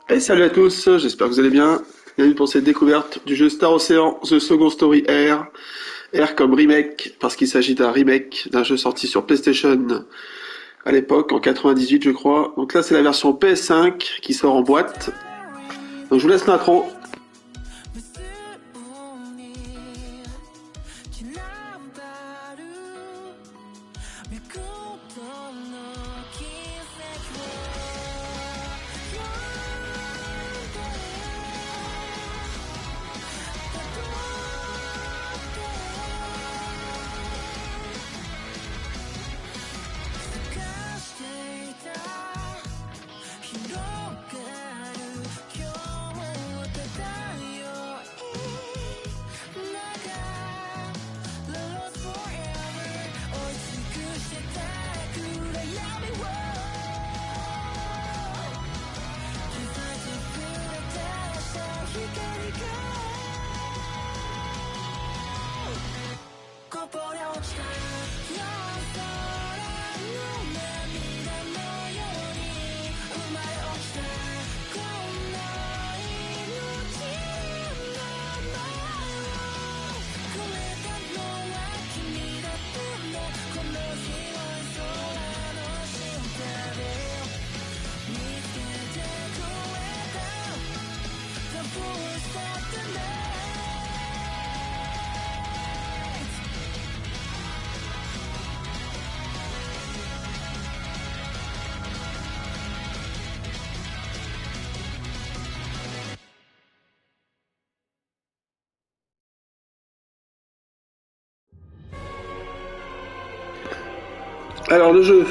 Et salut à tous, j'espère que vous allez bien. Bienvenue pour cette découverte du jeu Star Ocean The Second Story Air. Air comme remake, parce qu'il s'agit d'un remake d'un jeu sorti sur PlayStation à l'époque, en 98 je crois. Donc là c'est la version PS5 qui sort en boîte. Donc je vous laisse l'intro. Alors le jeu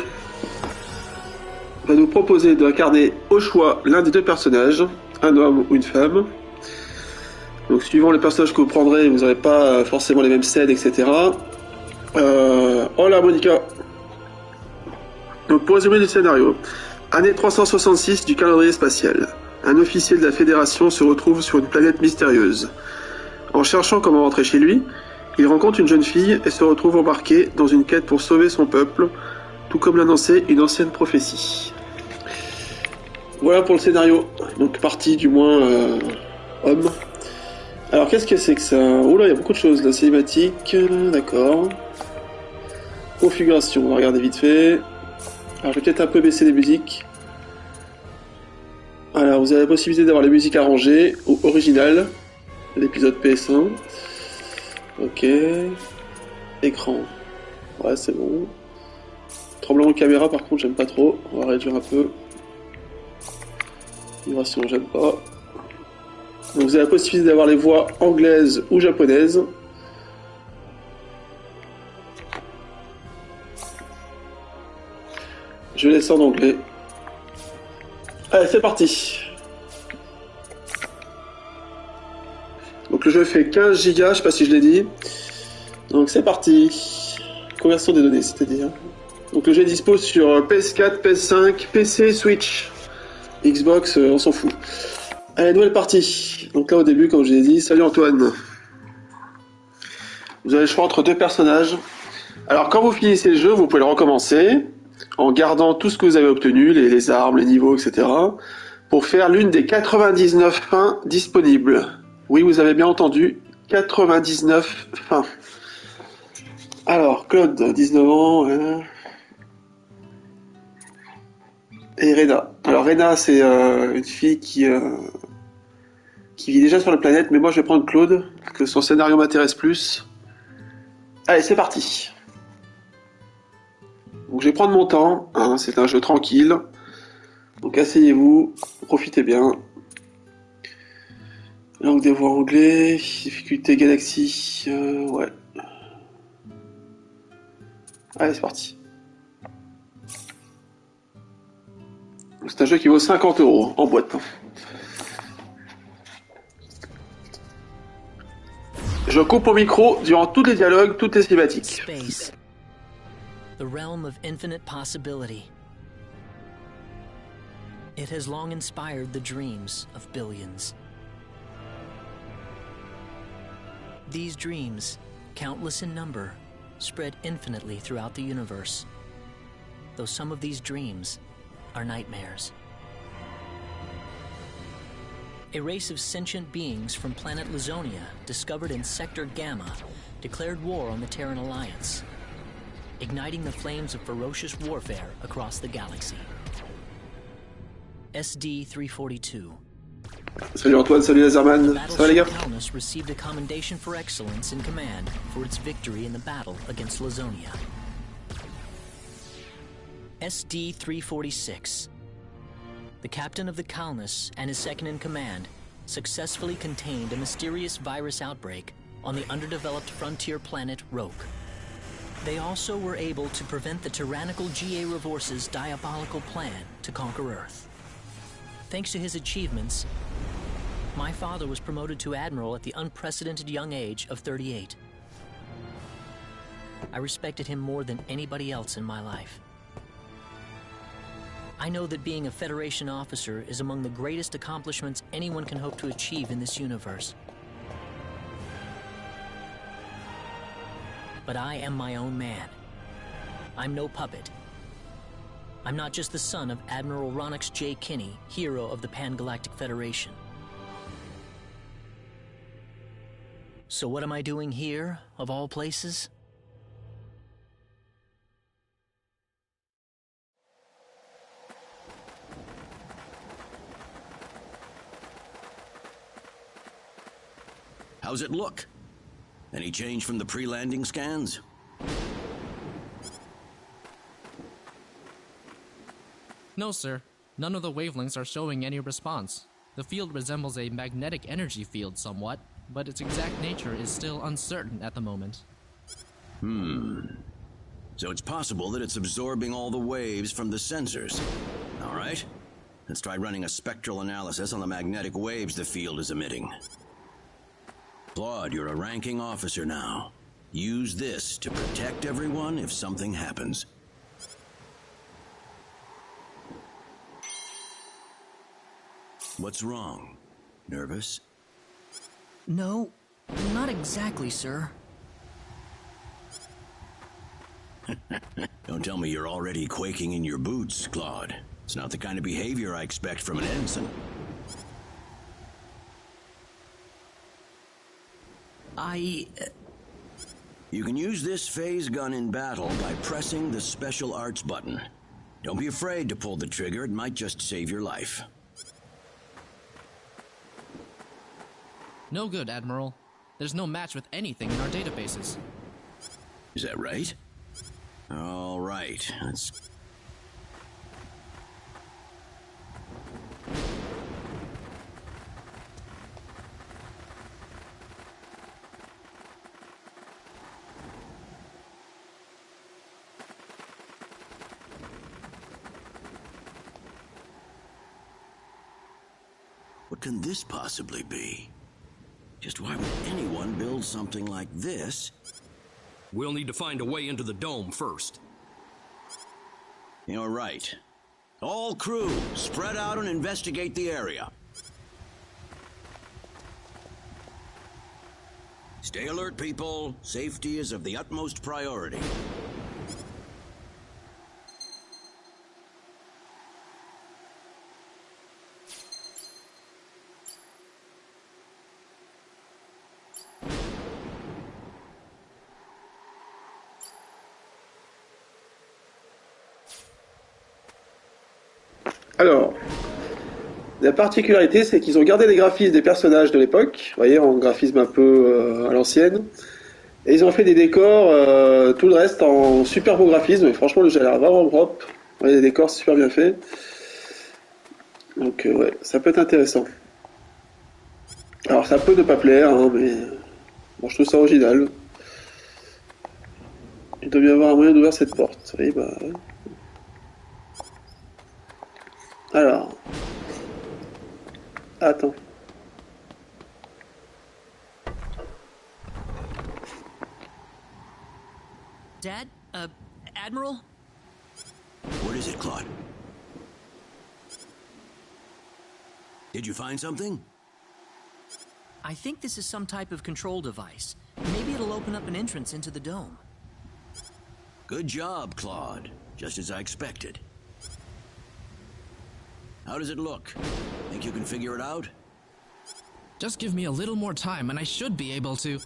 va nous proposer d'incarner au choix l'un des deux personnages, un homme ou une femme. Donc suivant les personnages que vous prendrez, vous n'aurez pas forcément les mêmes scènes, etc. Hola Monica. Donc pour résumer le scénario, année 366 du calendrier spatial. Un officier de la Fédération se retrouve sur une planète mystérieuse. En cherchant comment rentrer chez lui, il rencontre une jeune fille et se retrouve embarqué dans une quête pour sauver son peuple, tout comme l'annonçait une ancienne prophétie. Voilà pour le scénario. Donc partie du moins homme. Alors qu'est-ce que c'est que ça? Oula, il y a beaucoup de choses. La cinématique, d'accord. Configuration, on va regarder vite fait. Alors je vais peut-être un peu baisser les musiques. Alors vous avez la possibilité d'avoir les musiques arrangées ou originales. L'épisode PS1. Ok. Écran. Ouais, c'est bon. Tremblement de caméra, par contre, j'aime pas trop. On va réduire un peu. Vibration, j'aime pas. Donc vous avez la possibilité d'avoir les voix anglaises ou japonaises. Je laisse en anglais. Allez, c'est parti. Donc le jeu fait 15 Go, je sais pas si je l'ai dit. Donc c'est parti. Conversion des données, c'est-à-dire. Donc le jeu dispose sur PS4, PS5, PC, Switch. Xbox, on s'en fout. Allez, nouvelle partie. Donc là au début, comme je l'ai dit, salut Antoine. Vous avez le choix entre deux personnages. Alors quand vous finissez le jeu, vous pouvez le recommencer en gardant tout ce que vous avez obtenu, les armes, les niveaux, etc. pour faire l'une des 99 fins disponibles. Oui, vous avez bien entendu, 99 fins. Alors, Claude, 19 ans, et Rena. Alors Rena, c'est une fille qui vit déjà sur la planète, mais moi je vais prendre Claude, parce que son scénario m'intéresse plus. Allez, c'est parti. Donc je vais prendre mon temps, hein, c'est un jeu tranquille. Donc asseyez-vous, profitez bien. Langue des voix anglais, difficulté Galaxy, ouais. Allez, c'est parti. C'est un jeu qui vaut 50 € en boîte. Je coupe au micro durant tous les dialogues, toutes les cinématiques. Space, the realm of infinite possibility. It has long inspired the dreams of billions. These dreams, countless in number, spread infinitely throughout the universe, though some of these dreams are nightmares. A race of sentient beings from planet Lazonia, discovered in Sector Gamma, declared war on the Terran Alliance, igniting the flames of ferocious warfare across the galaxy. SD-342. Salut Antoine, salut Laserman, ça va les gars? Calnus received a commendation for excellence in command for its victory in the battle against Lazonia. SD-346. The captain of the Calnus and his second-in-command successfully contained a mysterious virus outbreak on the underdeveloped frontier planet Roke. They also were able to prevent the tyrannical G.A. Revorce's diabolical plan to conquer Earth. Thanks to his achievements, my father was promoted to Admiral at the unprecedented young age of 38. I respected him more than anybody else in my life. I know that being a Federation officer is among the greatest accomplishments anyone can hope to achieve in this universe. But I am my own man. I'm no puppet. I'm not just the son of Admiral Ronix J. Kinney, hero of the Pan-Galactic Federation. So what am I doing here, of all places? How's it look? Any change from the pre-landing scans? No, sir. None of the wavelengths are showing any response. The field resembles a magnetic energy field somewhat, but its exact nature is still uncertain at the moment. So it's possible that it's absorbing all the waves from the sensors. All right. Let's try running a spectral analysis on the magnetic waves the field is emitting. Claude, you're a ranking officer now. Use this to protect everyone if something happens. What's wrong? Nervous? No, not exactly, sir. Don't tell me you're already quaking in your boots, Claude. It's not the kind of behavior I expect from an ensign. You can use this phase gun in battle by pressing the special arts button. Don't be afraid to pull the trigger, it might just save your life. No good, Admiral. There's no match with anything in our databases. Is that right? All right, let's... What can this possibly be? Just why would anyone build something like this? We'll need to find a way into the dome first. You're right. All crew, spread out and investigate the area. Stay alert, people. Safety is of the utmost priority. Alors, la particularité, c'est qu'ils ont gardé les graphismes des personnages de l'époque, vous voyez, en graphisme un peu à l'ancienne, et ils ont fait des décors, tout le reste en super beau graphisme, et franchement, le jeu a l'air vraiment propre, vous voyez, les décors super bien faits, donc ouais, ça peut être intéressant. Alors, ça peut ne pas plaire, hein, mais bon, je trouve ça original. Il doit bien y avoir un moyen d'ouvrir cette porte, vous voyez, bah... Ouais. Alors, attends. Dad? Admiral? What is it, Claude? Did you find something? I think this is some type of control device. Maybe it'll open up an entrance into the dome. Good job, Claude. Just as I expected. How does it look? Think you can figure it out? Just give me a little more time and I should be able to...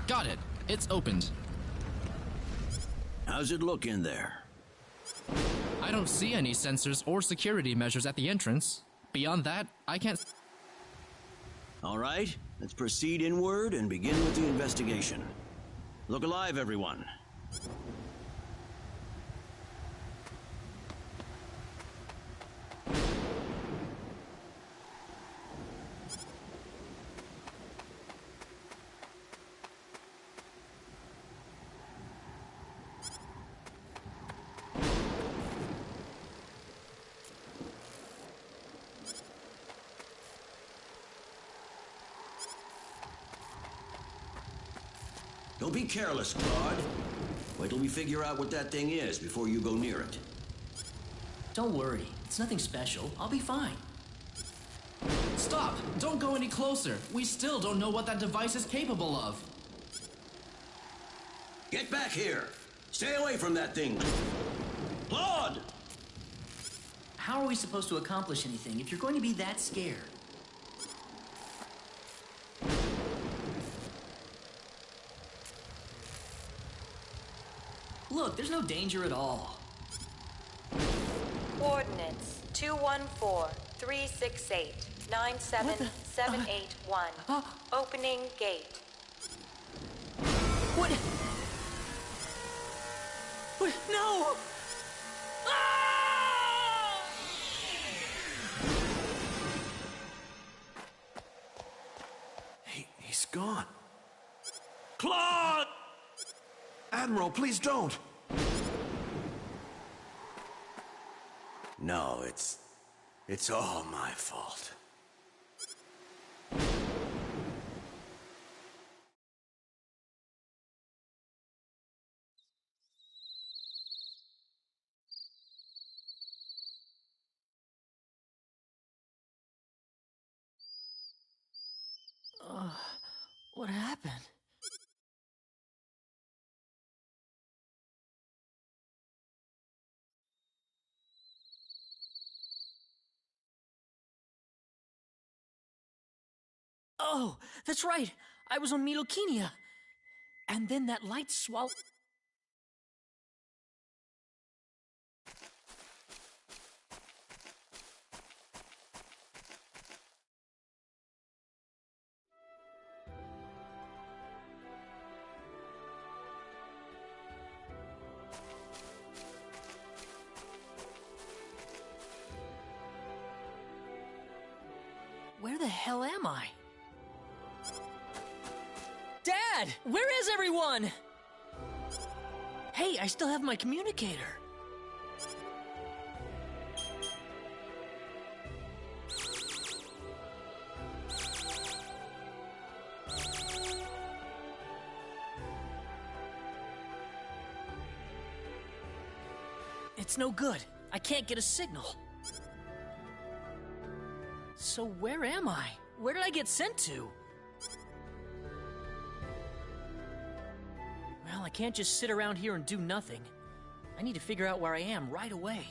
Got it. It's opened. How's it look in there? I don't see any sensors or security measures at the entrance. Beyond that, I can't... All right, let's proceed inward and begin with the investigation. Look alive, everyone. Don't be careless, Claude. Wait till we figure out what that thing is before you go near it. Don't worry, it's nothing special. I'll be fine. Stop! Don't go any closer. We still don't know what that device is capable of. Get back here! Stay away from that thing! Claude! How are we supposed to accomplish anything if you're going to be that scared? Look, there's no danger at all. Coordinates 214-368-97781. Opening gate. What? What? No! Ah! He's gone. Claude! Admiral, please don't. No, it's all my fault. What happened? Oh, that's right. I was on Medokenia. And then that light swallowed... Where the hell am I? Dad! Where is everyone? Hey, I still have my communicator. It's no good. I can't get a signal. So where am I? Where did I get sent to? Well, I can't just sit around here and do nothing. I need to figure out where I am right away.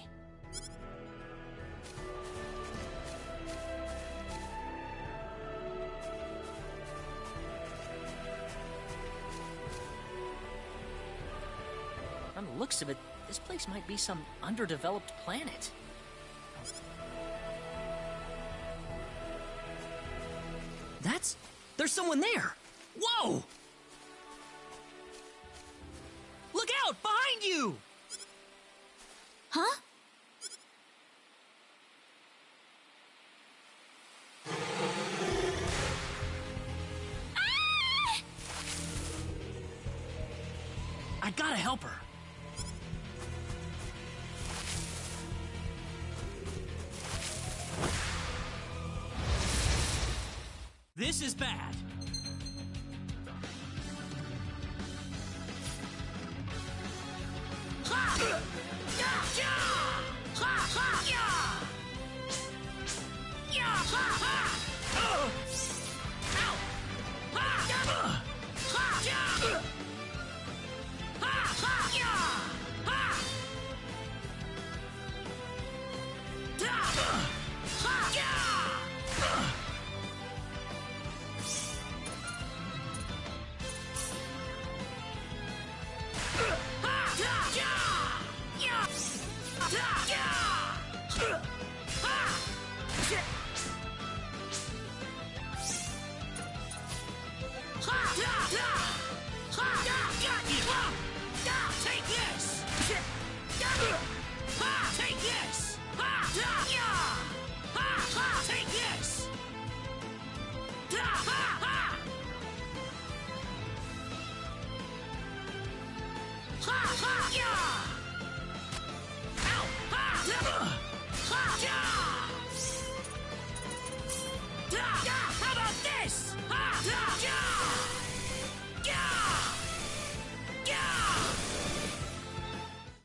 On the looks of it, this place might be some underdeveloped planet. There's someone there! Whoa! Look out! Behind you! Huh? Ah! I gotta help her. This is bad.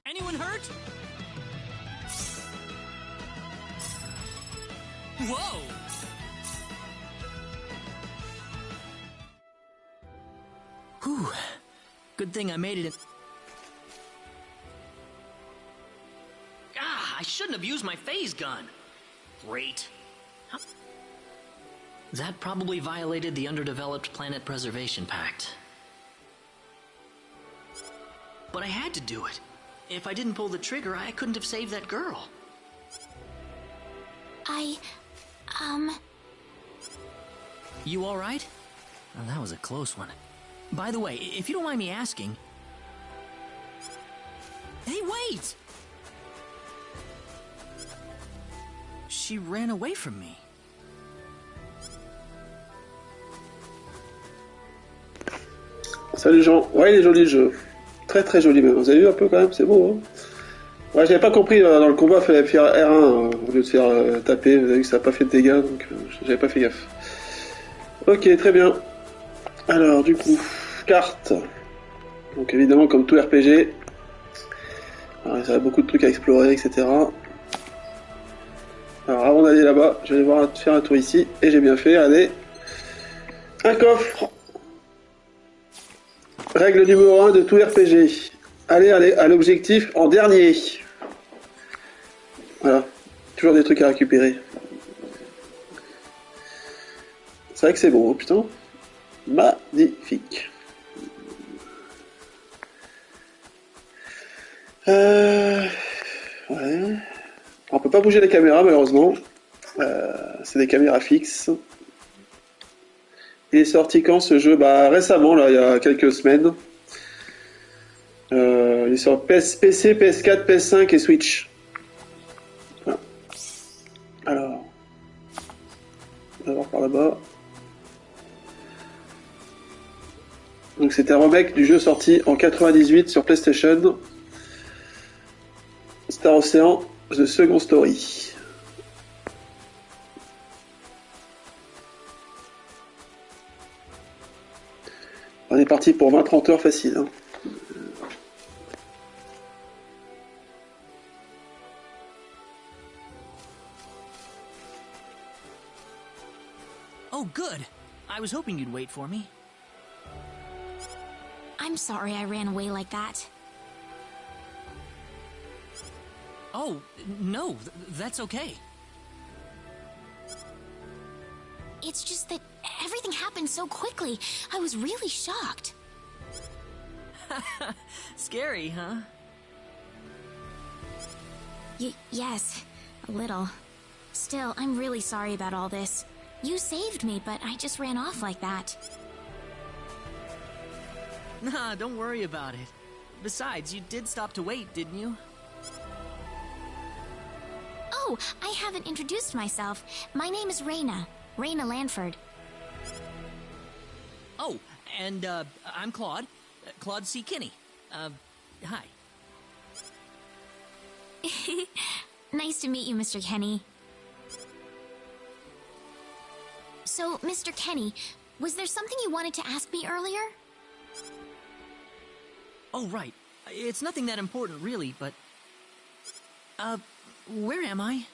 Anyone hurt? Whoa! Whew. Good thing I made it in. I shouldn't have used my phase gun. Great. That probably violated the Underdeveloped Planet Preservation Pact. But I had to do it. If I didn't pull the trigger, I couldn't have saved that girl. You alright? Oh, that was a close one. By the way, if you don't mind me asking... Hey, wait! She ran away from me. Salut les gens. Ouais, il est joli le jeu. Très très joli même. Vous avez vu un peu quand même, c'est beau. Hein, ouais, j'avais pas compris dans le combat, il fallait faire R1 au lieu de faire taper. Vous avez vu que ça n'a pas fait de dégâts, donc j'avais pas fait gaffe. Ok, très bien. Alors, du coup, carte. Donc évidemment, comme tout RPG, alors, il y a beaucoup de trucs à explorer, etc. Alors avant d'aller là-bas, je vais devoir faire un tour ici, et j'ai bien fait, allez. Un coffre. Règle numéro 1 de tout RPG. Allez à l'objectif en dernier. Voilà. Toujours des trucs à récupérer. C'est vrai que c'est beau, putain. Magnifique. Ouais. On peut pas bouger les caméras malheureusement. C'est des caméras fixes. Il est sorti quand ce jeu? Bah récemment, là, il y a quelques semaines. Il est sur PC, PS4, PS5 et Switch. Voilà. Alors, on va voir par là-bas. Donc c'est un remake du jeu sorti en 98 sur PlayStation. Star Ocean, The Second Story. On est parti pour 20-30 heures facile. Hein. Oh, good. I was hoping you'd wait for me. I'm sorry I ran away like that. Oh, no, that's okay. It's just that everything happened so quickly. I was really shocked. Scary, huh? Yes, a little. Still, I'm really sorry about all this. You saved me, but I just ran off like that. Nah, don't worry about it. Besides, you did stop to wait, didn't you? Oh, I haven't introduced myself. My name is Raina. Raina Lanford. Oh, and, I'm Claude. Claude C. Kinney. Hi. Nice to meet you, Mr. Kenny. So, Mr. Kenny, was there something you wanted to ask me earlier? Oh, right. It's nothing that important, really, but... where am I?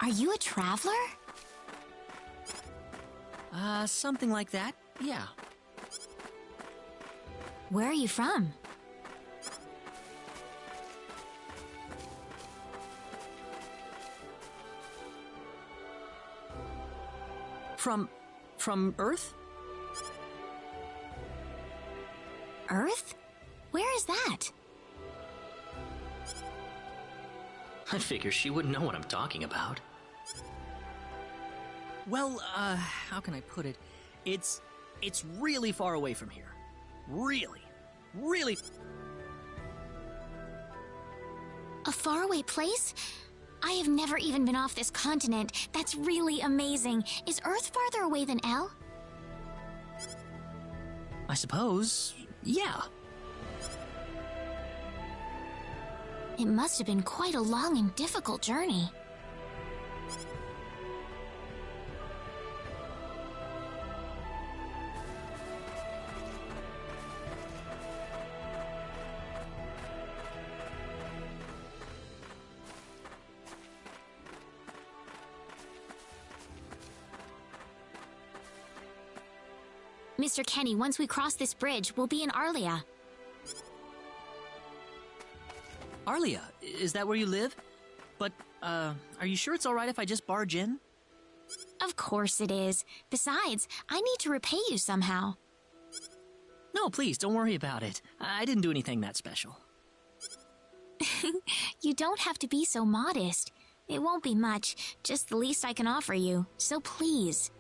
Are you a traveler? Something like that, yeah. Where are you from? From Earth? Earth? Where is that? I figure she wouldn't know what I'm talking about. Well, how can I put it? It's really far away from here. Really. A faraway place? I have never even been off this continent. That's really amazing. Is Earth farther away than L? I suppose, yeah. It must have been quite a long and difficult journey. Mr. Kenny, once we cross this bridge, we'll be in Arlia. Arlia, is that where you live? But, are you sure it's alright if I just barge in? Of course it is. Besides, I need to repay you somehow. No, please, don't worry about it. I didn't do anything that special. You don't have to be so modest. It won't be much, just the least I can offer you, so please.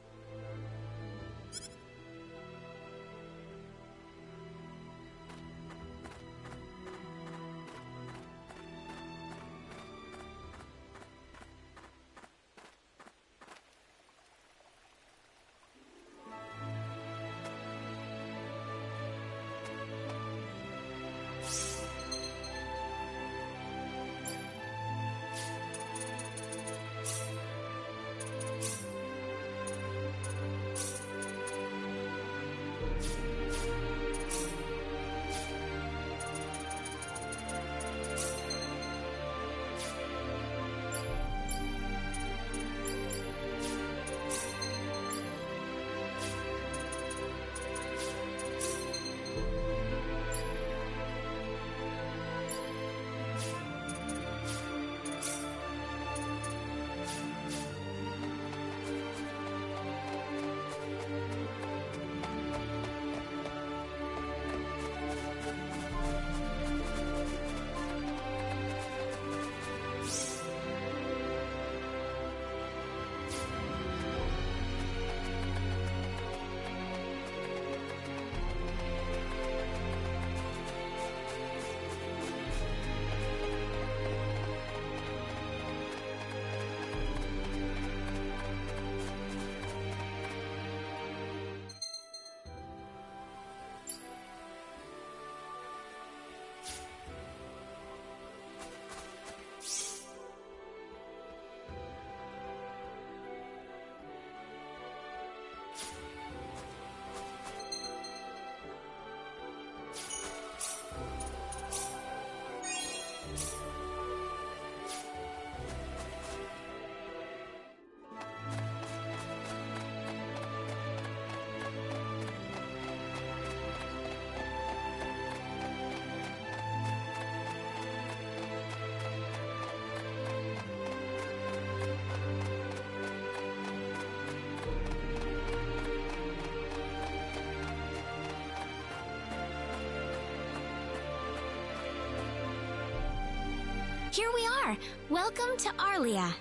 Here we are! Welcome to Arlia.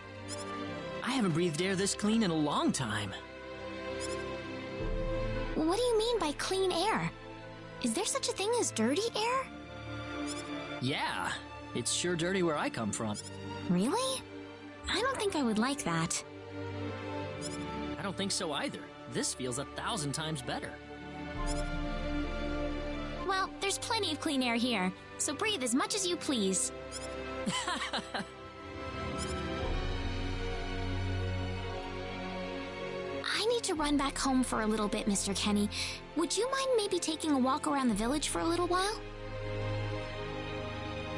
I haven't breathed air this clean in a long time. What do you mean by clean air? Is there such a thing as dirty air? Yeah, it's sure dirty where I come from. Really? I don't think I would like that. I don't think so either. This feels 1,000 times better. Well, there's plenty of clean air here, so breathe as much as you please. I need to run back home for a little bit, Mr. Kenny. Would you mind maybe taking a walk around the village for a little while?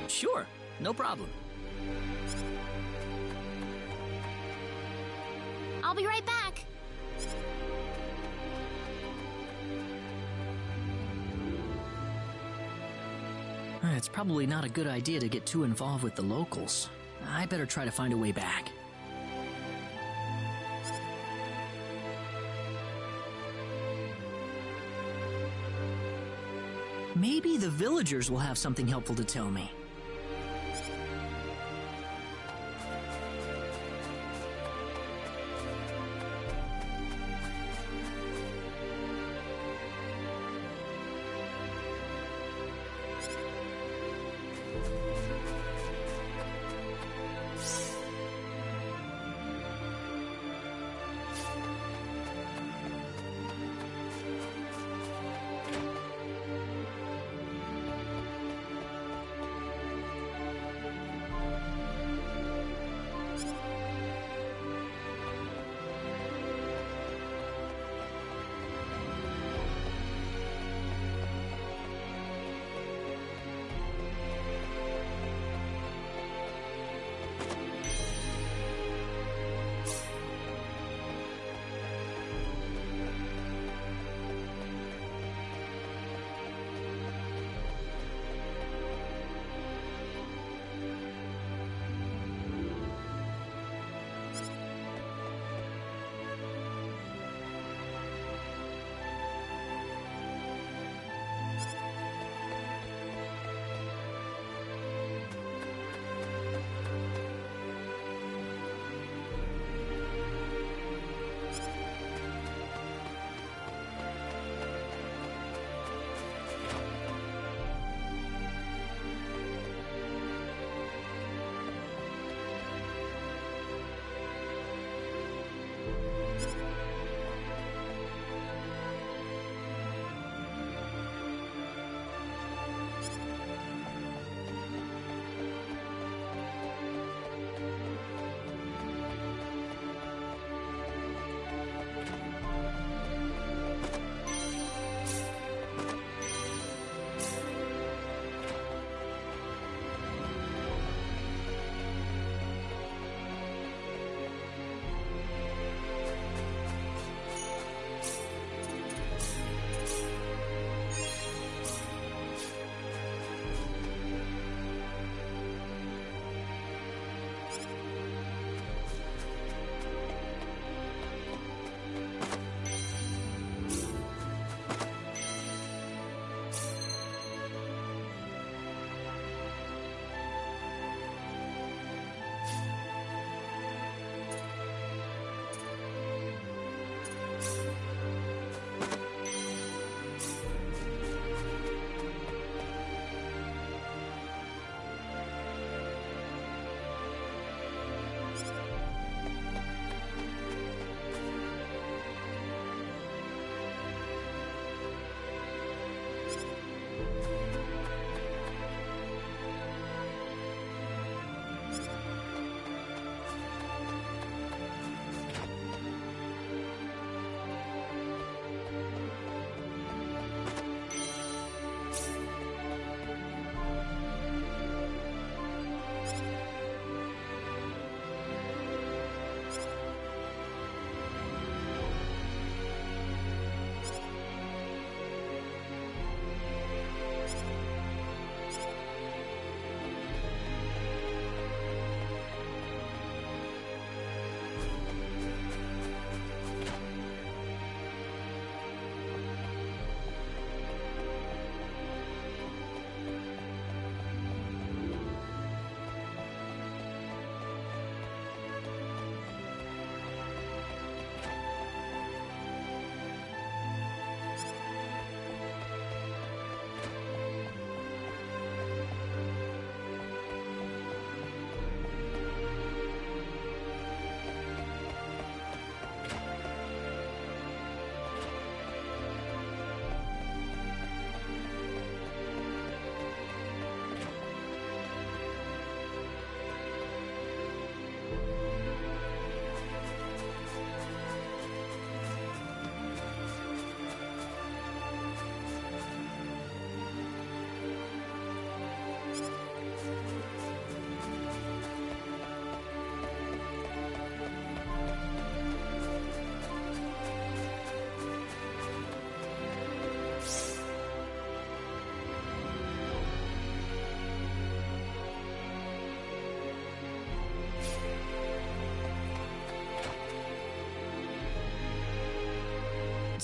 Sure, no problem. I'll be right back. It's probably not a good idea to get too involved with the locals. I better try to find a way back. Maybe the villagers will have something helpful to tell me.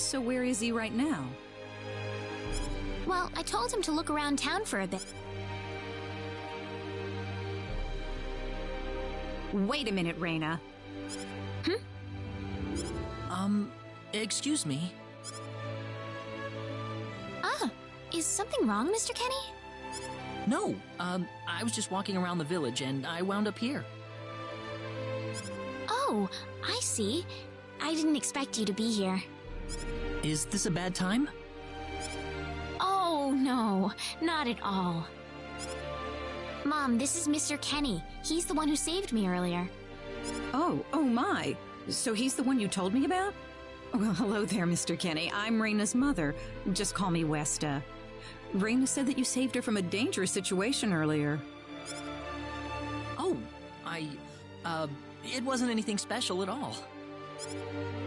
So where is he right now? Well, I told him to look around town for a bit. Wait a minute, Raina. Excuse me. Ah, is something wrong, Mr. Kenny? No, I was just walking around the village and I wound up here. Oh, I see. I didn't expect you to be here. Is this a bad time? Oh, no, not at all. Mom, this is Mr. Kenny. He's the one who saved me earlier. Oh my. So he's the one you told me about? Well, hello there, Mr. Kenny. I'm Raina's mother. Just call me Westa. Raina said that you saved her from a dangerous situation earlier. Oh, it wasn't anything special at all.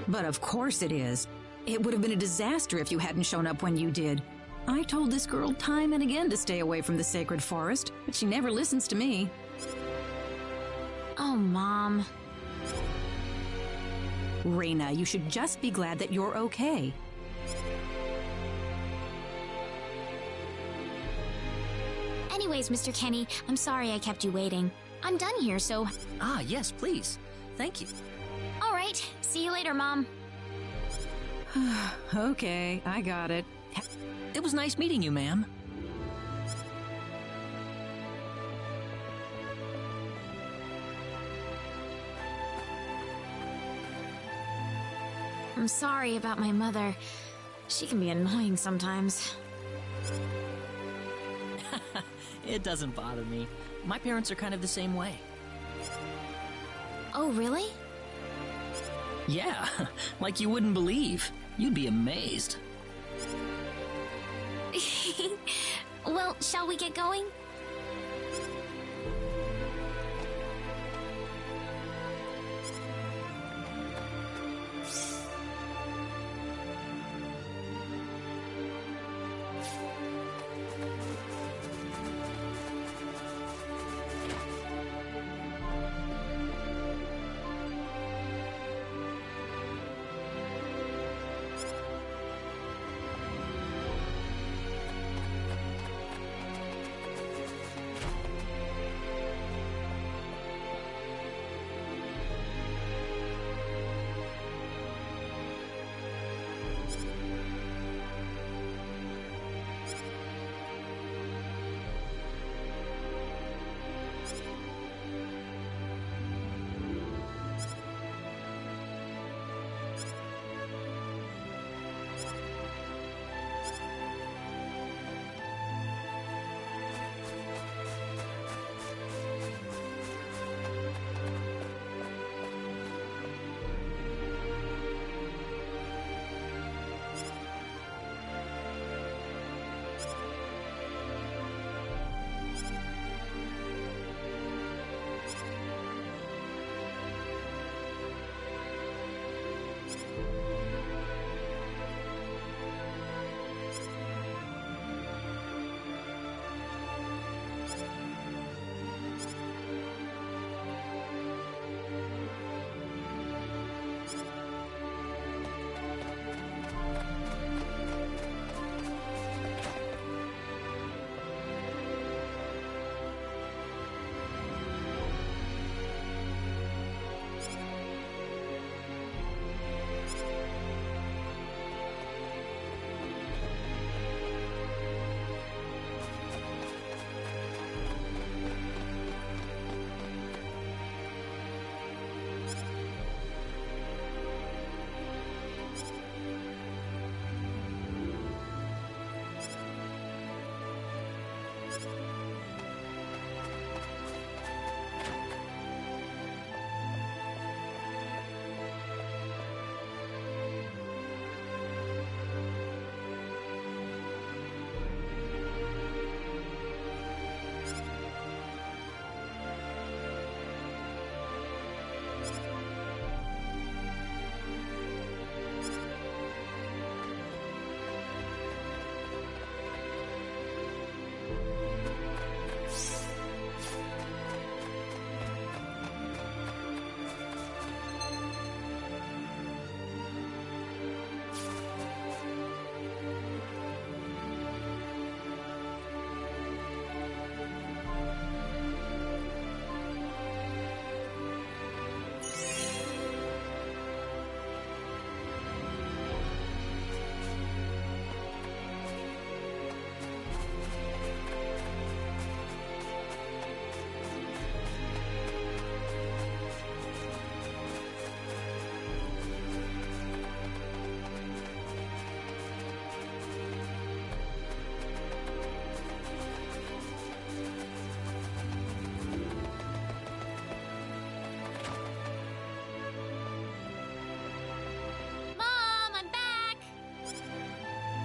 But of course it is. It would have been a disaster if you hadn't shown up when you did. I told this girl time and again to stay away from the sacred forest, but she never listens to me. Oh, Mom. Raina, you should just be glad that you're okay. Anyways, Mr. Kenny, I'm sorry I kept you waiting. I'm done here, so... Ah, yes, please. Thank you. All right, see you later, Mom. Okay, I got it. It was nice meeting you, ma'am. I'm sorry about my mother. She can be annoying sometimes. It doesn't bother me. My parents are kind of the same way. Oh, really? Yeah, like you wouldn't believe. You'd be amazed. Well, shall we get going?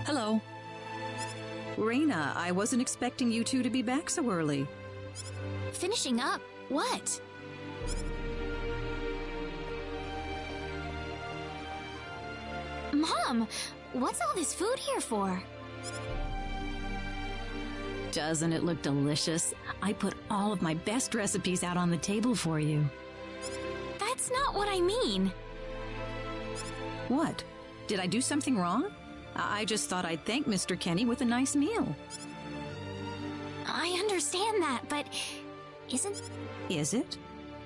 Hello. Reina, I wasn't expecting you two to be back so early. Finishing up? What? Mom, what's all this food here for? Doesn't it look delicious? I put all of my best recipes out on the table for you. That's not what I mean. What? Did I do something wrong? I just thought I'd thank Mr. Kenny with a nice meal. I understand that, but isn't... Is it?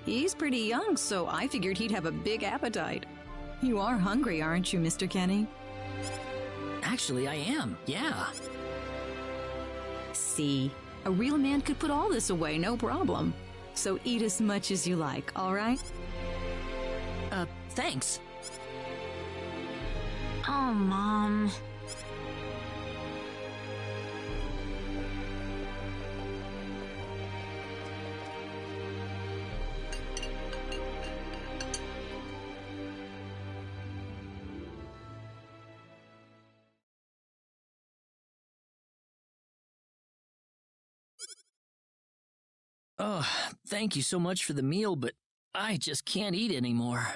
He's pretty young, so I figured he'd have a big appetite. You are hungry, aren't you, Mr. Kenny? Actually, I am, yeah. See, a real man could put all this away, no problem. So eat as much as you like, all right? Thanks. Oh, Mom. Oh, thank you so much for the meal, but I just can't eat anymore.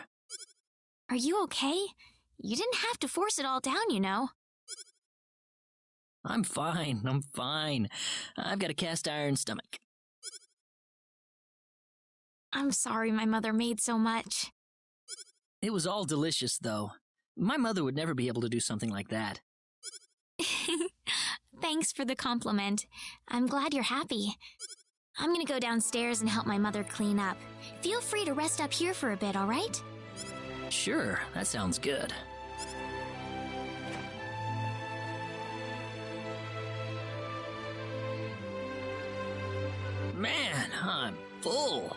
Are you okay? You didn't have to force it all down, you know. I'm fine. I've got a cast iron stomach. I'm sorry my mother made so much. It was all delicious, though. My mother would never be able to do something like that. Thanks for the compliment. I'm glad you're happy. I'm gonna go downstairs and help my mother clean up. Feel free to rest up here for a bit, all right? Sure, that sounds good. Man, I'm full.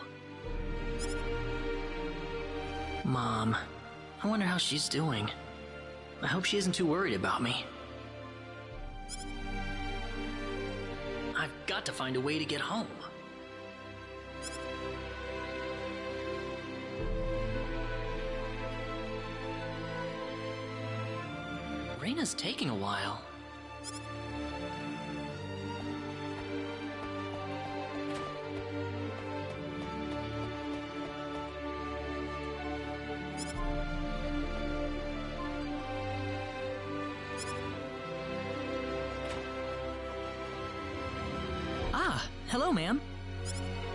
Mom, I wonder how she's doing. I hope she isn't too worried about me. I've got to find a way to get home. Reina's taking a while. Ah, hello, ma'am.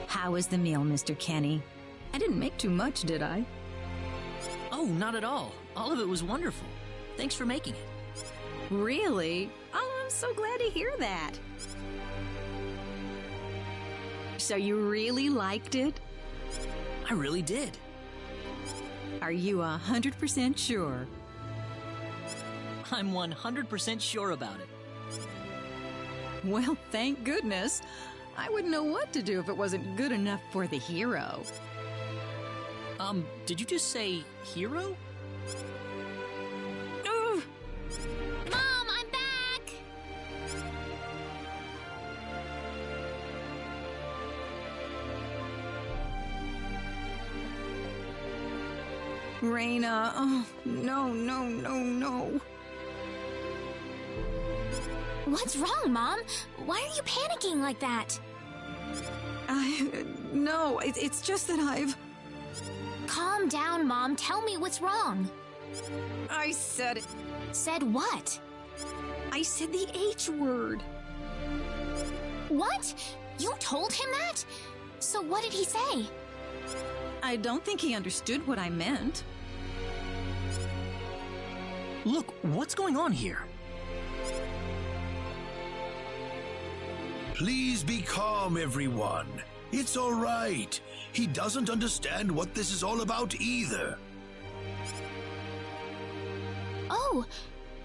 How was the meal, Mr. Kenny? I didn't make too much, did I? Oh, not at all. All of it was wonderful. Thanks for making it. Really? Oh, I'm so glad to hear that. So you really liked it? I really did. Are you 100% sure? I'm 100% sure about it. Well, thank goodness. I wouldn't know what to do if it wasn't good enough for the hero. Did you just say hero? Mom, I'm back! Reina, oh, no. What's wrong, Mom? Why are you panicking like that? No, it's just that I've... Calm down, Mom. Tell me what's wrong. I said it. Said what? I said the H word. What? You told him that? So what did he say? I don't think he understood what I meant. Look, what's going on here? Please be calm, everyone. It's all right. He doesn't understand what this is all about either. Oh,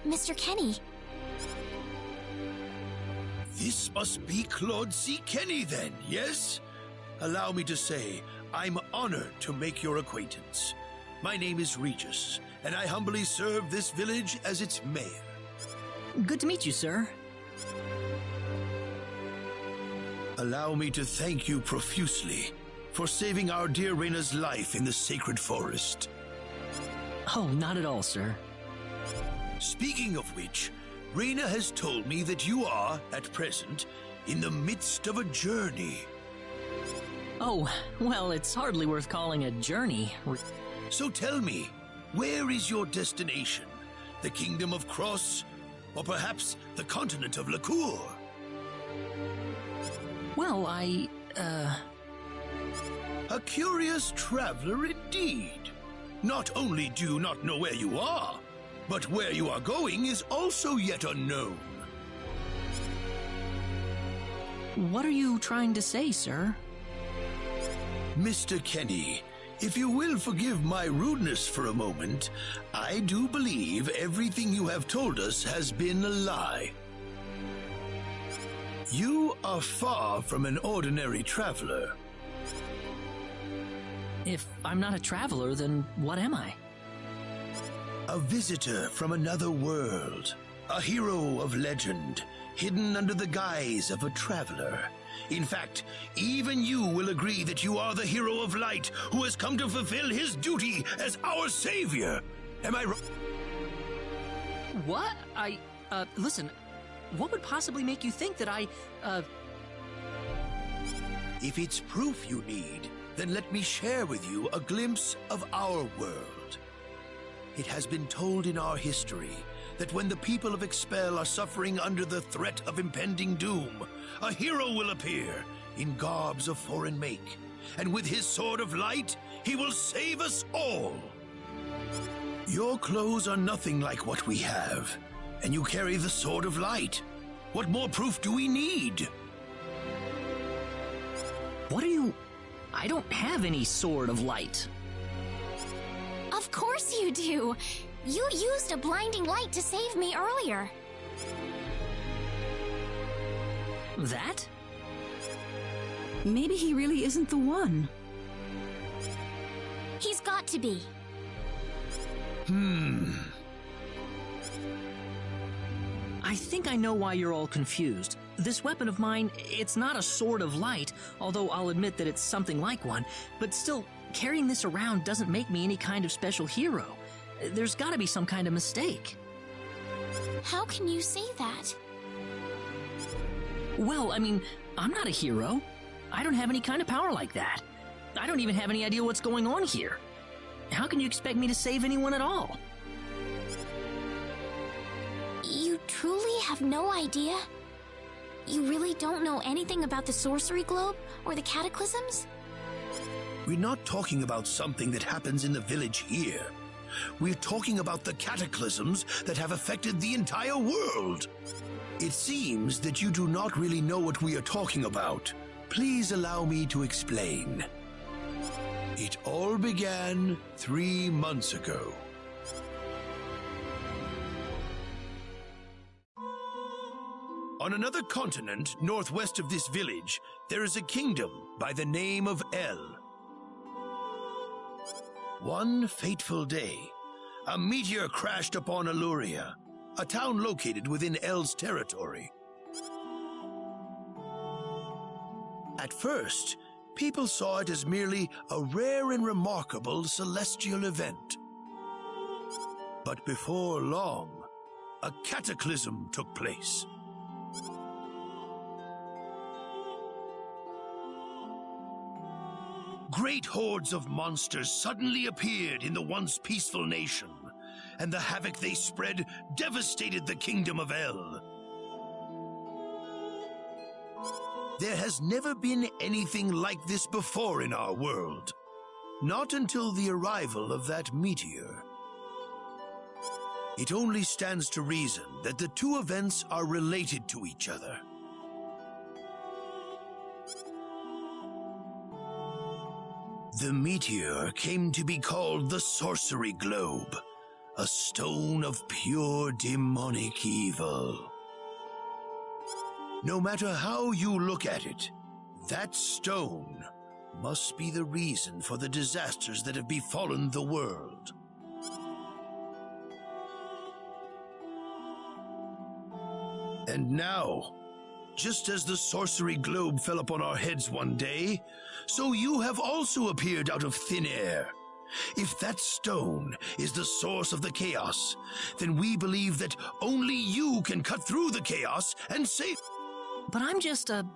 Mr. Kenny. This must be Claude C. Kenny then, yes? Allow me to say, I'm honored to make your acquaintance. My name is Regis, and I humbly serve this village as its mayor. Good to meet you, sir. Allow me to thank you profusely for saving our dear Reina's life in the sacred forest. Oh, not at all, sir. Speaking of which, Reyna has told me that you are, at present, in the midst of a journey. Oh, well, it's hardly worth calling a journey. So tell me, where is your destination? The Kingdom of Cross? Or perhaps the continent of Lacour? Well, A curious traveler indeed. Not only do you not know where you are, but where you are going is also yet unknown. What are you trying to say, sir? Mr. Kenny, if you will forgive my rudeness for a moment, I do believe everything you have told us has been a lie. You are far from an ordinary traveler. If I'm not a traveler, then what am I? A visitor from another world. A hero of legend, hidden under the guise of a traveler. In fact, even you will agree that you are the hero of light who has come to fulfill his duty as our savior. Am I wrong? What? Listen, what would possibly make you think that If it's proof you need, then let me share with you a glimpse of our world. It has been told in our history that when the people of Expel are suffering under the threat of impending doom, a hero will appear in garbs of foreign make, and with his sword of light, he will save us all. Your clothes are nothing like what we have, and you carry the sword of light. What more proof do we need? What are you... I don't have any sword of light. Of course you do! You used a blinding light to save me earlier. That? Maybe he really isn't the one. He's got to be. I think I know why you're all confused. This weapon of mine, it's not a sword of light, although I'll admit that it's something like one, but still, carrying this around doesn't make me any kind of special hero. There's gotta be some kind of mistake. How can you say that? Well, I mean, I'm not a hero. I don't have any kind of power like that. I don't even have any idea what's going on here. How can you expect me to save anyone at all? You truly have no idea? You really don't know anything about the sorcery globe or the cataclysms? We're not talking about something that happens in the village here. We're talking about the cataclysms that have affected the entire world. It seems that you do not really know what we are talking about. Please allow me to explain. It all began 3 months ago. On another continent, northwest of this village, there is a kingdom by the name of El. One fateful day, a meteor crashed upon Aluria, a town located within El's territory. At first, people saw it as merely a rare and remarkable celestial event. But before long, a cataclysm took place. Great hordes of monsters suddenly appeared in the once peaceful nation, and the havoc they spread devastated the kingdom of El. There has never been anything like this before in our world. Not until the arrival of that meteor. It only stands to reason that the two events are related to each other. The meteor came to be called the Sorcery Globe, a stone of pure demonic evil. No matter how you look at it, that stone must be the reason for the disasters that have befallen the world. And now, just as the sorcery globe fell upon our heads one day, so you have also appeared out of thin air, If that stone is the source of the chaos, then we believe that only you can cut through the chaos and save... But I'm just a...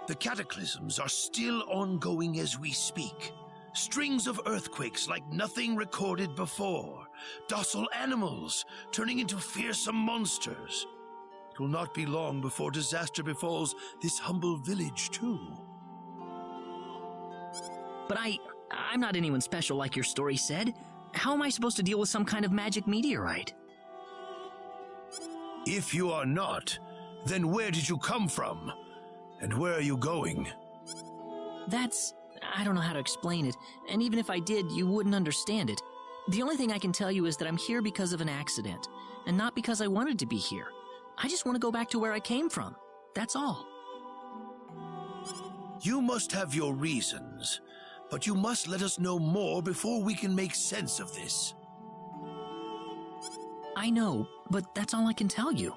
The cataclysms are still ongoing as we speak. Strings of earthquakes like nothing recorded before. Docile animals turning into fearsome monsters. It will not be long before disaster befalls this humble village, too. But I'm not anyone special like your story said. How am I supposed to deal with some kind of magic meteorite? If you are not, then where did you come from? And where are you going? I don't know how to explain it, and even if I did, you wouldn't understand it. The only thing I can tell you is that I'm here because of an accident, and not because I wanted to be here. I just want to go back to where I came from. That's all. You must have your reasons, but you must let us know more before we can make sense of this. I know, but that's all I can tell you.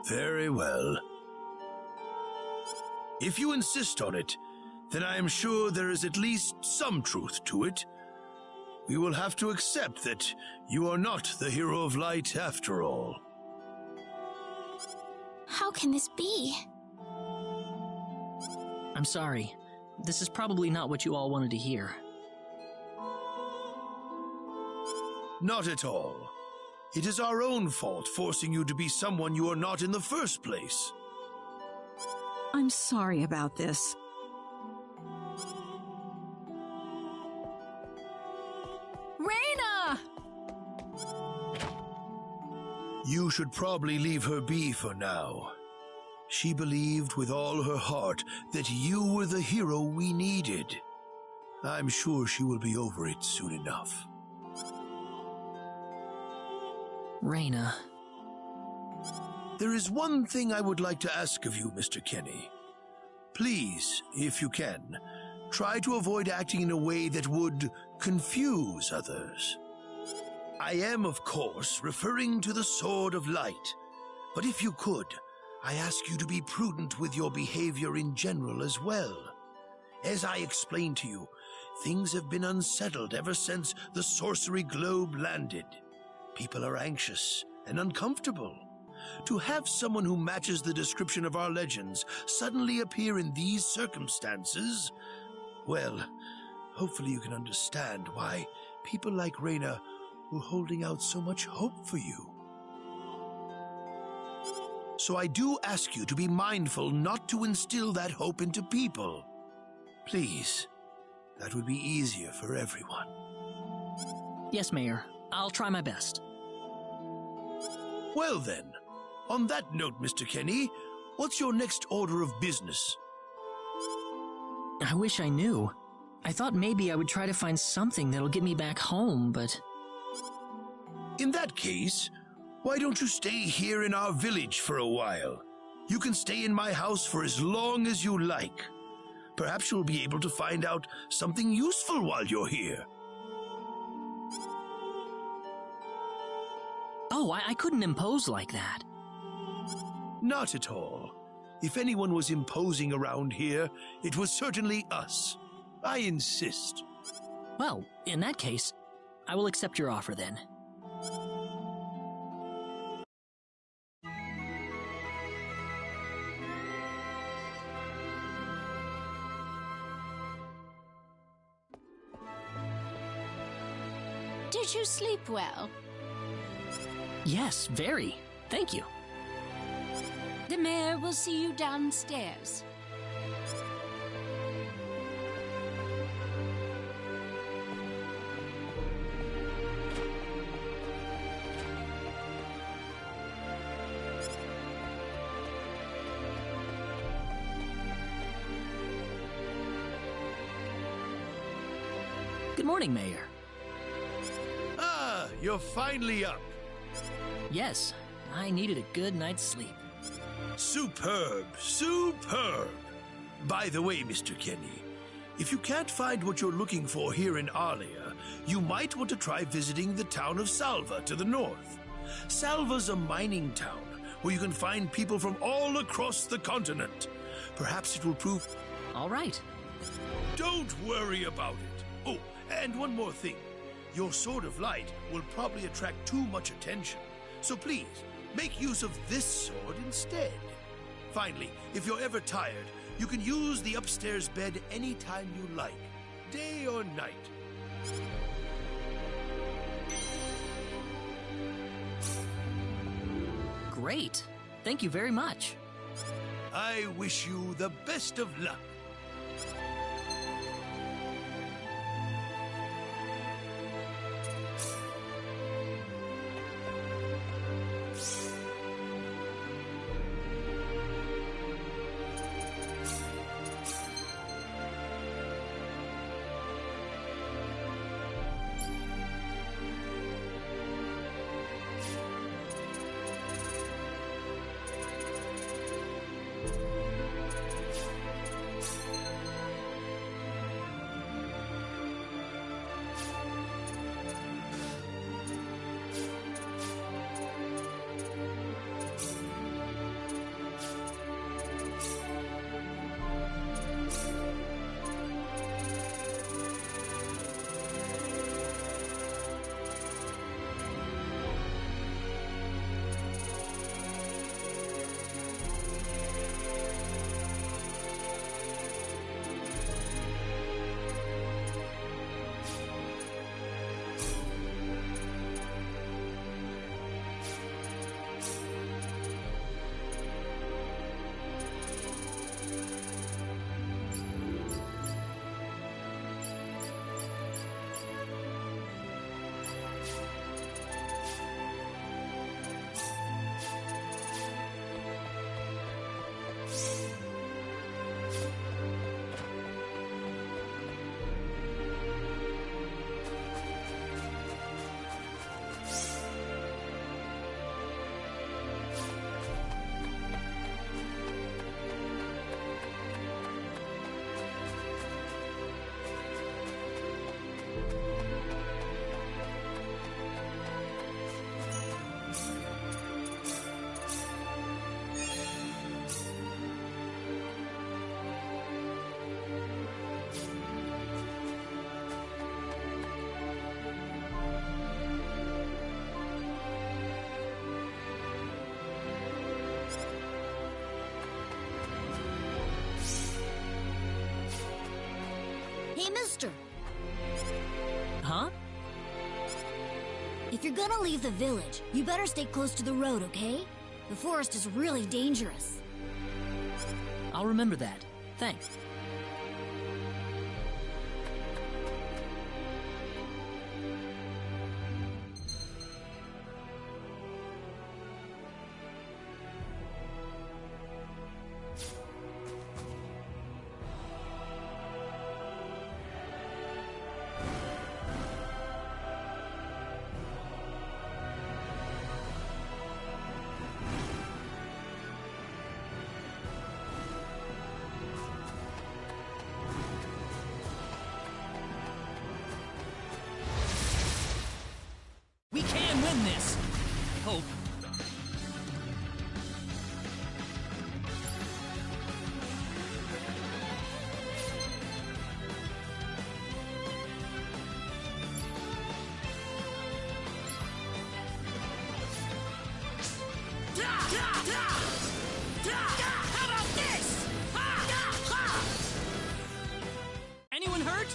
Very well. If you insist on it, then I am sure there is at least some truth to it. We will have to accept that you are not the hero of light after all. How can this be? I'm sorry. This is probably not what you all wanted to hear. Not at all. It is our own fault forcing you to be someone you are not in the first place. I'm sorry about this. Raina! You should probably leave her be for now. She believed with all her heart that you were the hero we needed. I'm sure she will be over it soon enough. Raina. There is one thing I would like to ask of you, Mr. Kenny. Please, if you can, try to avoid acting in a way that would confuse others. I am, of course, referring to the Sword of Light, but if you could, I ask you to be prudent with your behavior in general as well. As I explained to you, things have been unsettled ever since the sorcery globe landed. People are anxious and uncomfortable. To have someone who matches the description of our legends suddenly appear in these circumstances, well, hopefully you can understand why people like Raina were holding out so much hope for you. So I do ask you to be mindful not to instill that hope into people. Please, that would be easier for everyone. Yes, Mayor. I'll try my best. Well then, on that note, Mr. Kenny, what's your next order of business? I wish I knew. I thought maybe I would try to find something that'll get me back home, but... In that case, why don't you stay here in our village for a while? You can stay in my house for as long as you like. Perhaps you'll be able to find out something useful while you're here. Oh, I couldn't impose like that. Not at all. If anyone was imposing around here, it was certainly us. I insist. Well, in that case, I will accept your offer then. Did you sleep well? Yes, very. Thank you. The mayor will see you downstairs. Good morning, Mayor. Ah, you're finally up. Yes, I needed a good night's sleep. Superb, superb. By the way, Mr. Kenny, if you can't find what you're looking for here in Arlia, you might want to try visiting the town of Salva to the north. Salva's a mining town where you can find people from all across the continent. Perhaps it will prove... All right. Don't worry about it. Oh, and one more thing. Your sword of light will probably attract too much attention. So please, make use of this sword instead. Finally, if you're ever tired, you can use the upstairs bed anytime you like, day or night. Great. Thank you very much. I wish you the best of luck. Hey, mister. Huh? If you're gonna leave the village, you better stay close to the road, okay? The forest is really dangerous. I'll remember that. Thanks. We can win this! I hope. How about this? Anyone hurt?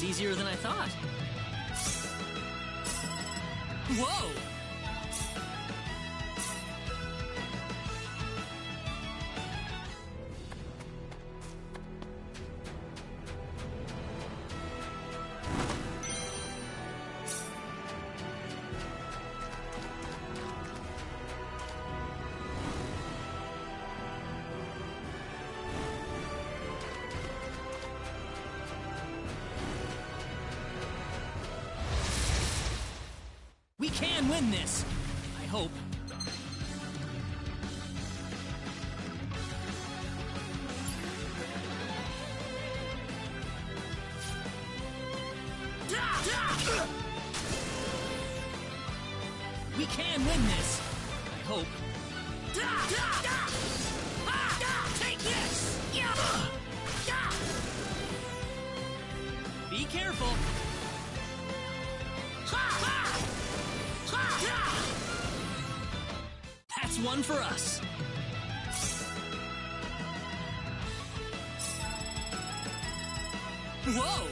easier than I thought. Whoa! We can win this! I hope. We can win this! I hope. Take this! Be careful! That's one for us. Whoa!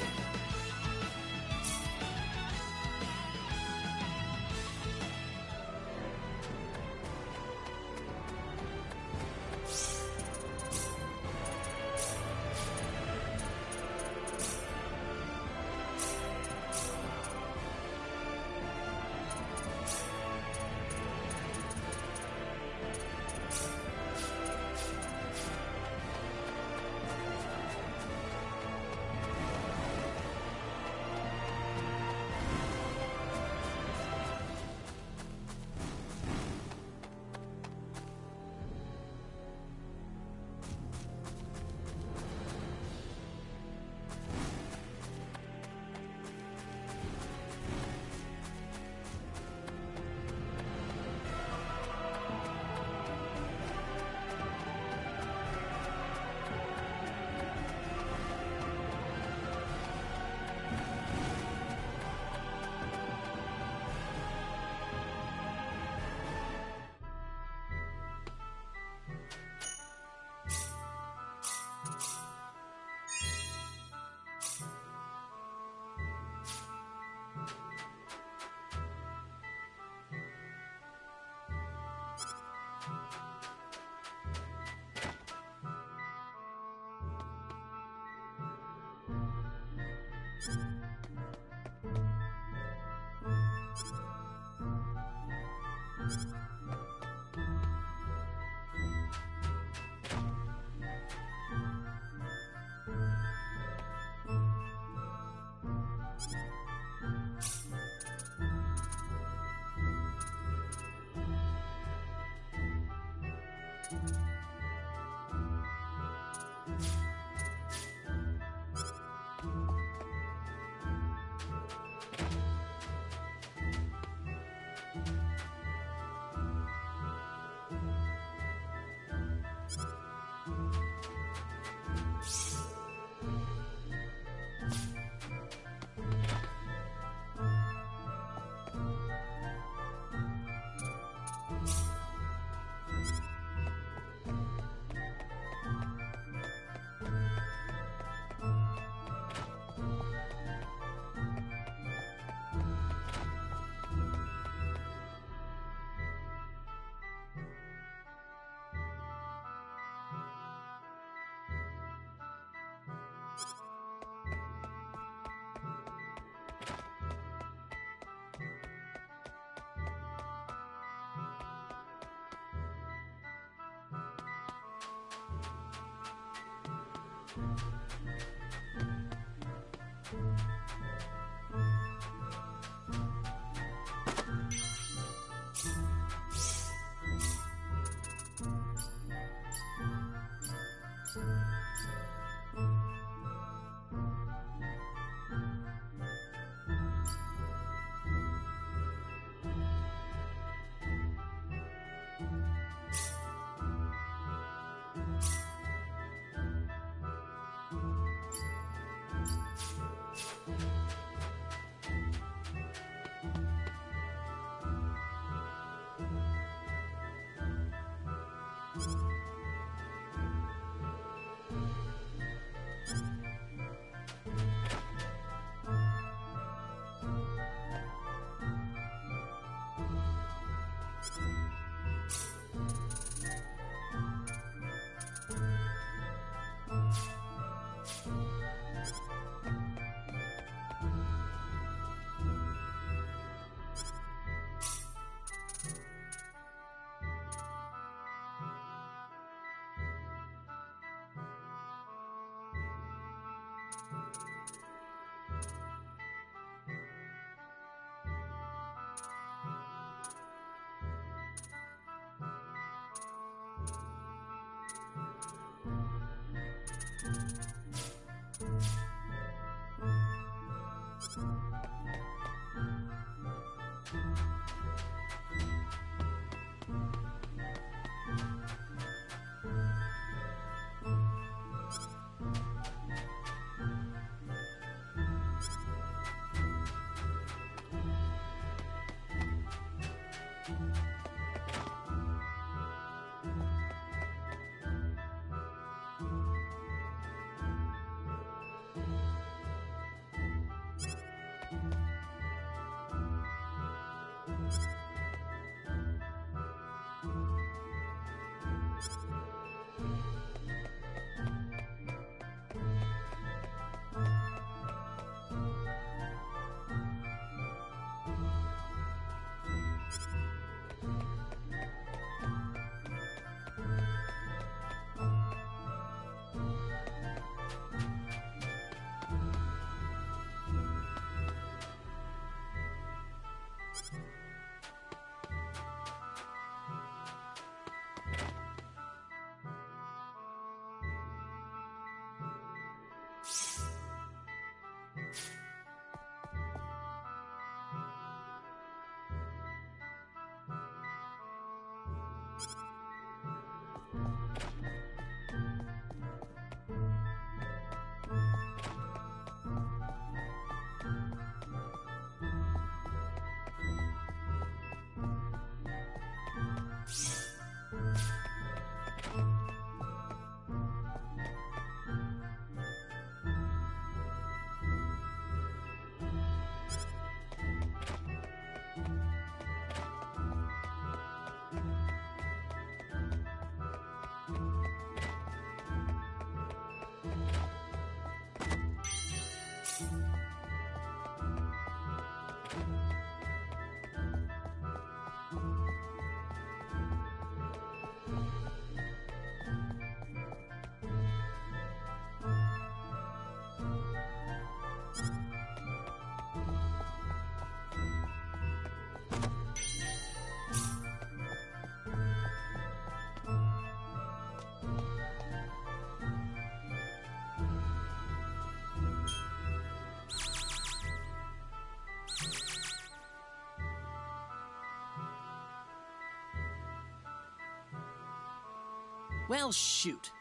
Well, shoot.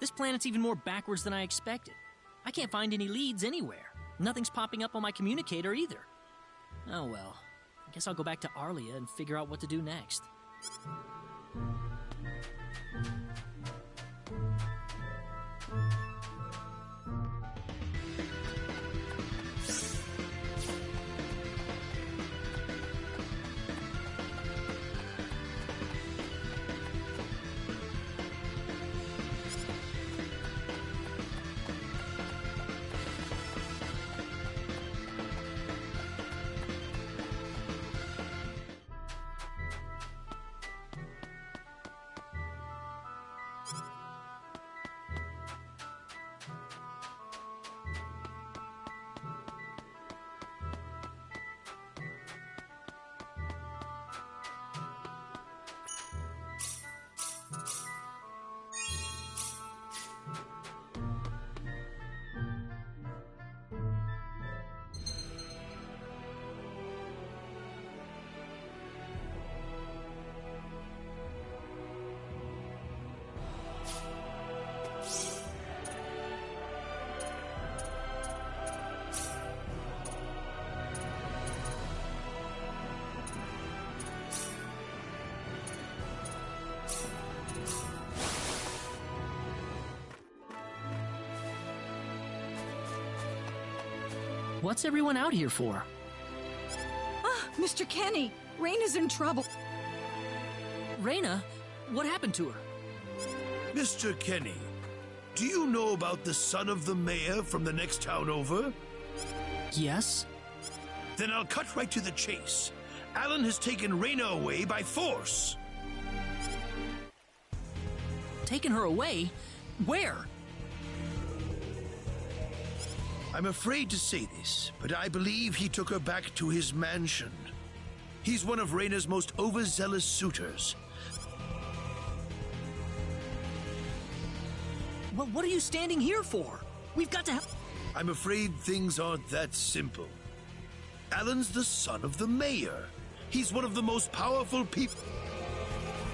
This planet's even more backwards than I expected. I can't find any leads anywhere. Nothing's popping up on my communicator either. Oh well. I guess I'll go back to Arlia and figure out what to do next. What's everyone out here for? Ah, Mr. Kenny! Raina's in trouble. Raina? What happened to her? Mr. Kenny, do you know about the son of the mayor from the next town over? Yes? Then I'll cut right to the chase. Alan has taken Raina away by force. Taken her away? Where? I'm afraid to say this, but I believe he took her back to his mansion. He's one of Raina's most overzealous suitors. Well, what are you standing here for? We've got to I'm afraid things aren't that simple. Alan's the son of the mayor. He's one of the most powerful people.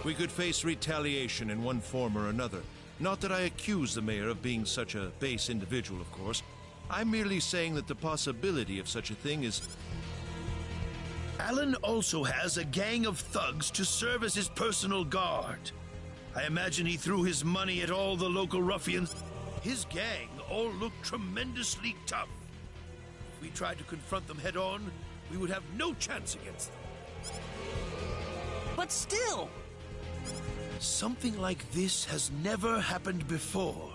We could face retaliation in one form or another. Not that I accuse the mayor of being such a base individual, of course. I'm merely saying that the possibility of such a thing is... Alan also has a gang of thugs to serve as his personal guard. I imagine he threw his money at all the local ruffians. His gang all look tremendously tough. If we tried to confront them head on, we would have no chance against them. But still! Something like this has never happened before.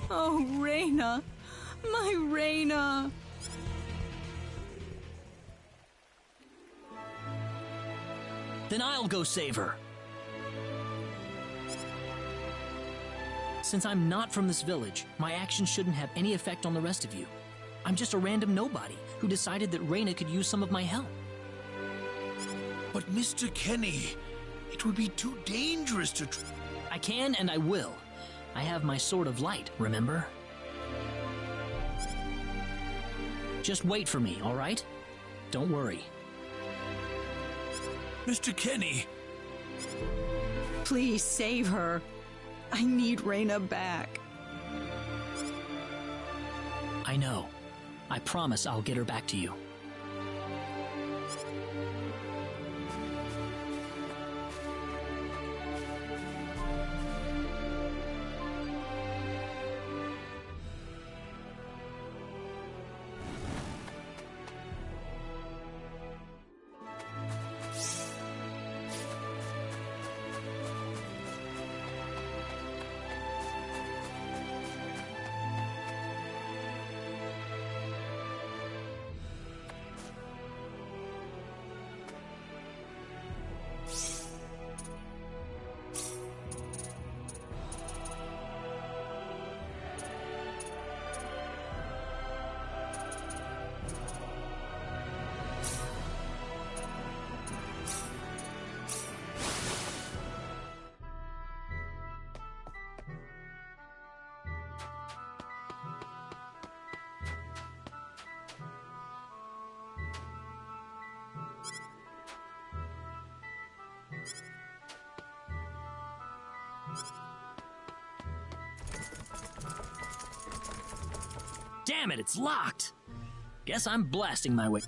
Oh, Raina. My Raina. Then I'll go save her. Since I'm not from this village, my actions shouldn't have any effect on the rest of you. I'm just a random nobody who decided that Raina could use some of my help. But Mr. Kenny, it would be too dangerous to... I can and I will. I have my sword of light, remember? Just wait for me, all right? Don't worry. Mr. Kenny! Please save her. I need Raina back. I know. I promise I'll get her back to you. Damn it, it's locked. Guess I'm blasting my way.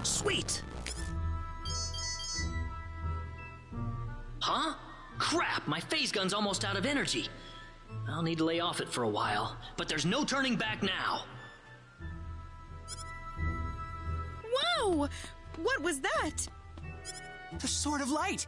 Sweet! Huh? Crap, my phase gun's almost out of energy. I'll need to lay off it for a while, but there's no turning back now. Whoa! What was that? The Sword of Light!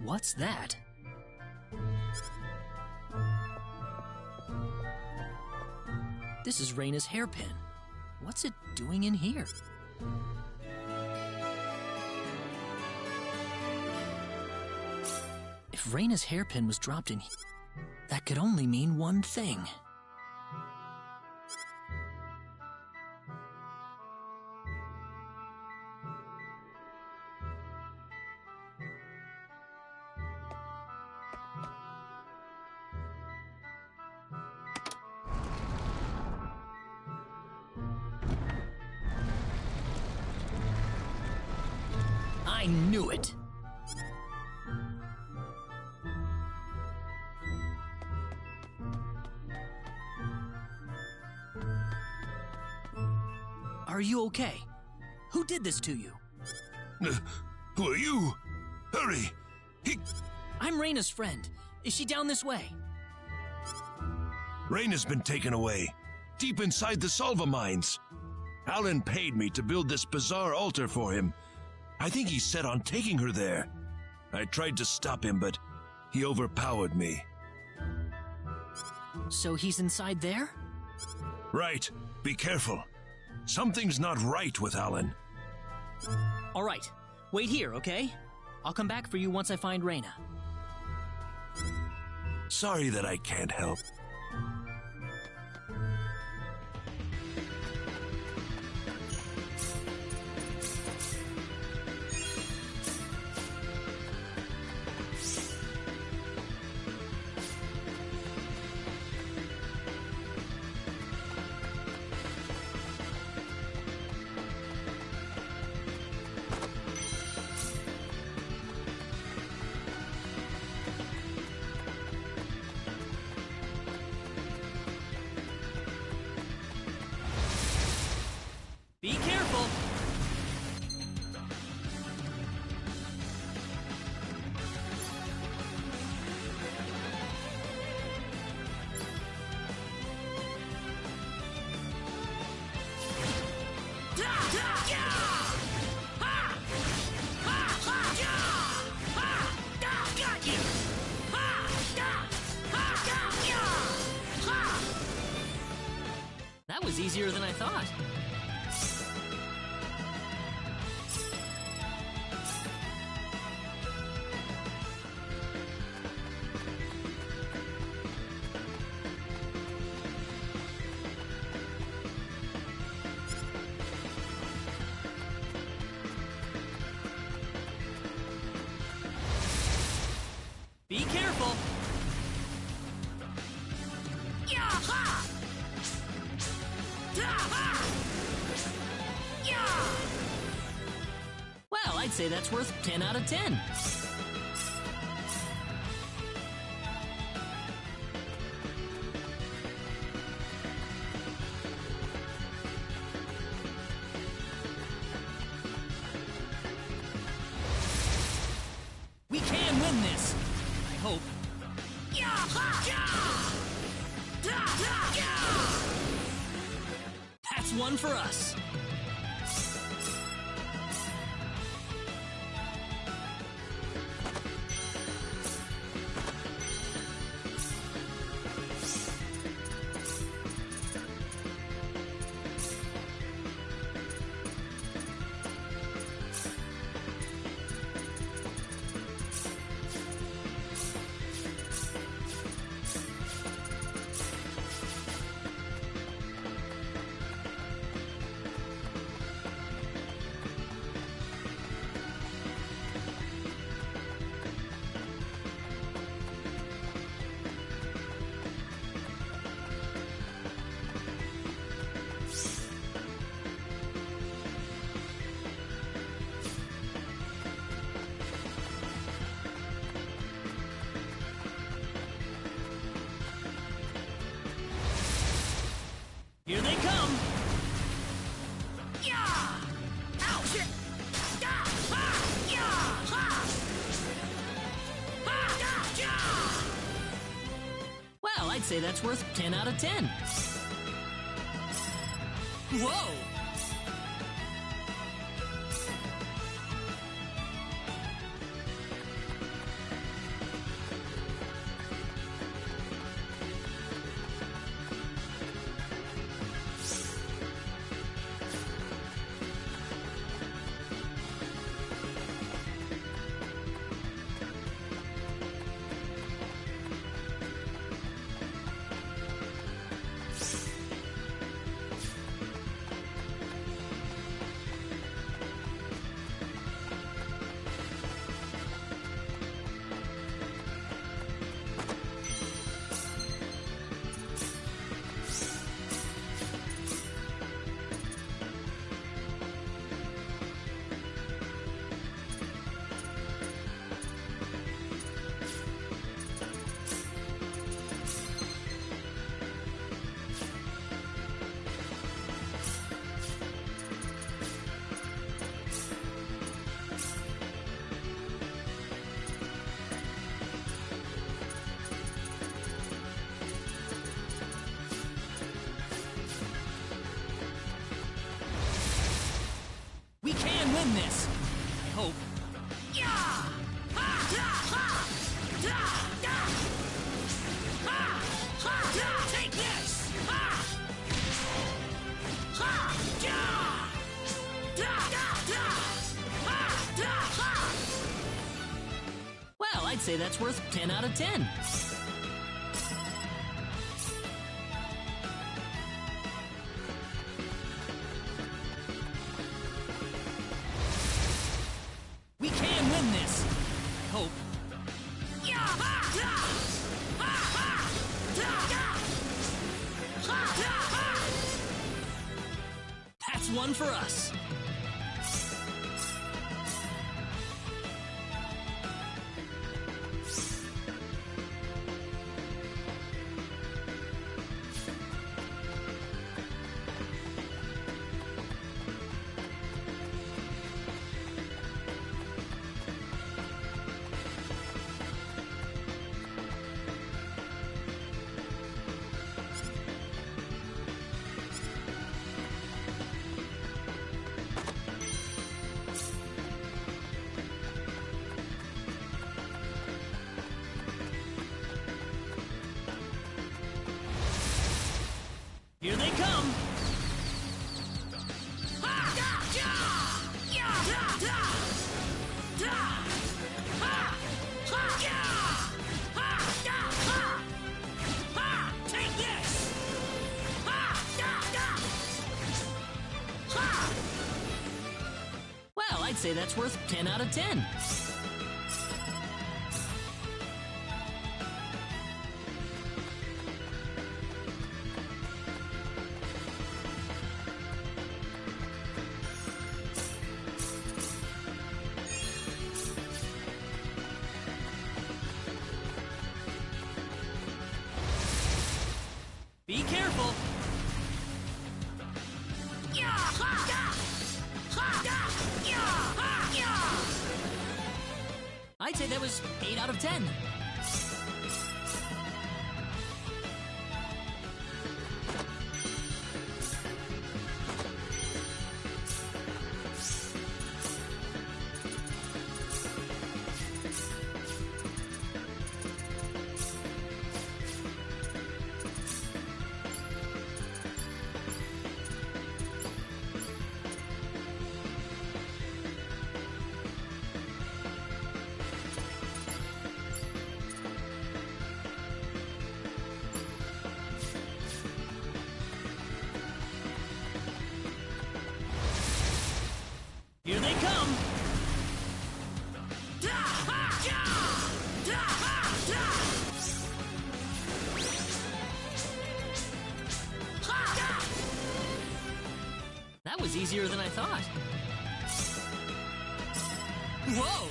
What's that? This is Reyna's hairpin. What's it doing in here? If Reyna's hairpin was dropped in here, that could only mean one thing. I knew it! Are you okay? Who did this to you? Who are you? Hurry! I'm Reyna's friend. Is she down this way? Reyna's been taken away, deep inside the Salva mines. Alan paid me to build this bizarre altar for him. I think he's set on taking her there. I tried to stop him, but he overpowered me. So he's inside there? Right. Be careful. Something's not right with Alan. All right. Wait here, okay? I'll come back for you once I find Reyna. Sorry that I can't help. Be careful! Got you! That was easier than I thought. Be careful! Well, I'd say that's worth 10 out of 10. We can win this! I hope. That's one for us. say that's worth 10 out of 10. Whoa! We can win this! I hope. Take this! Well, I'd say that's worth 10 out of 10. We can win this! I hope. That's one for us. Here they come! Take this! Well, I'd say that's worth 10 out of 10. Be careful! I'd say that was 8 out of 10. Here they come! That was easier than I thought. Whoa!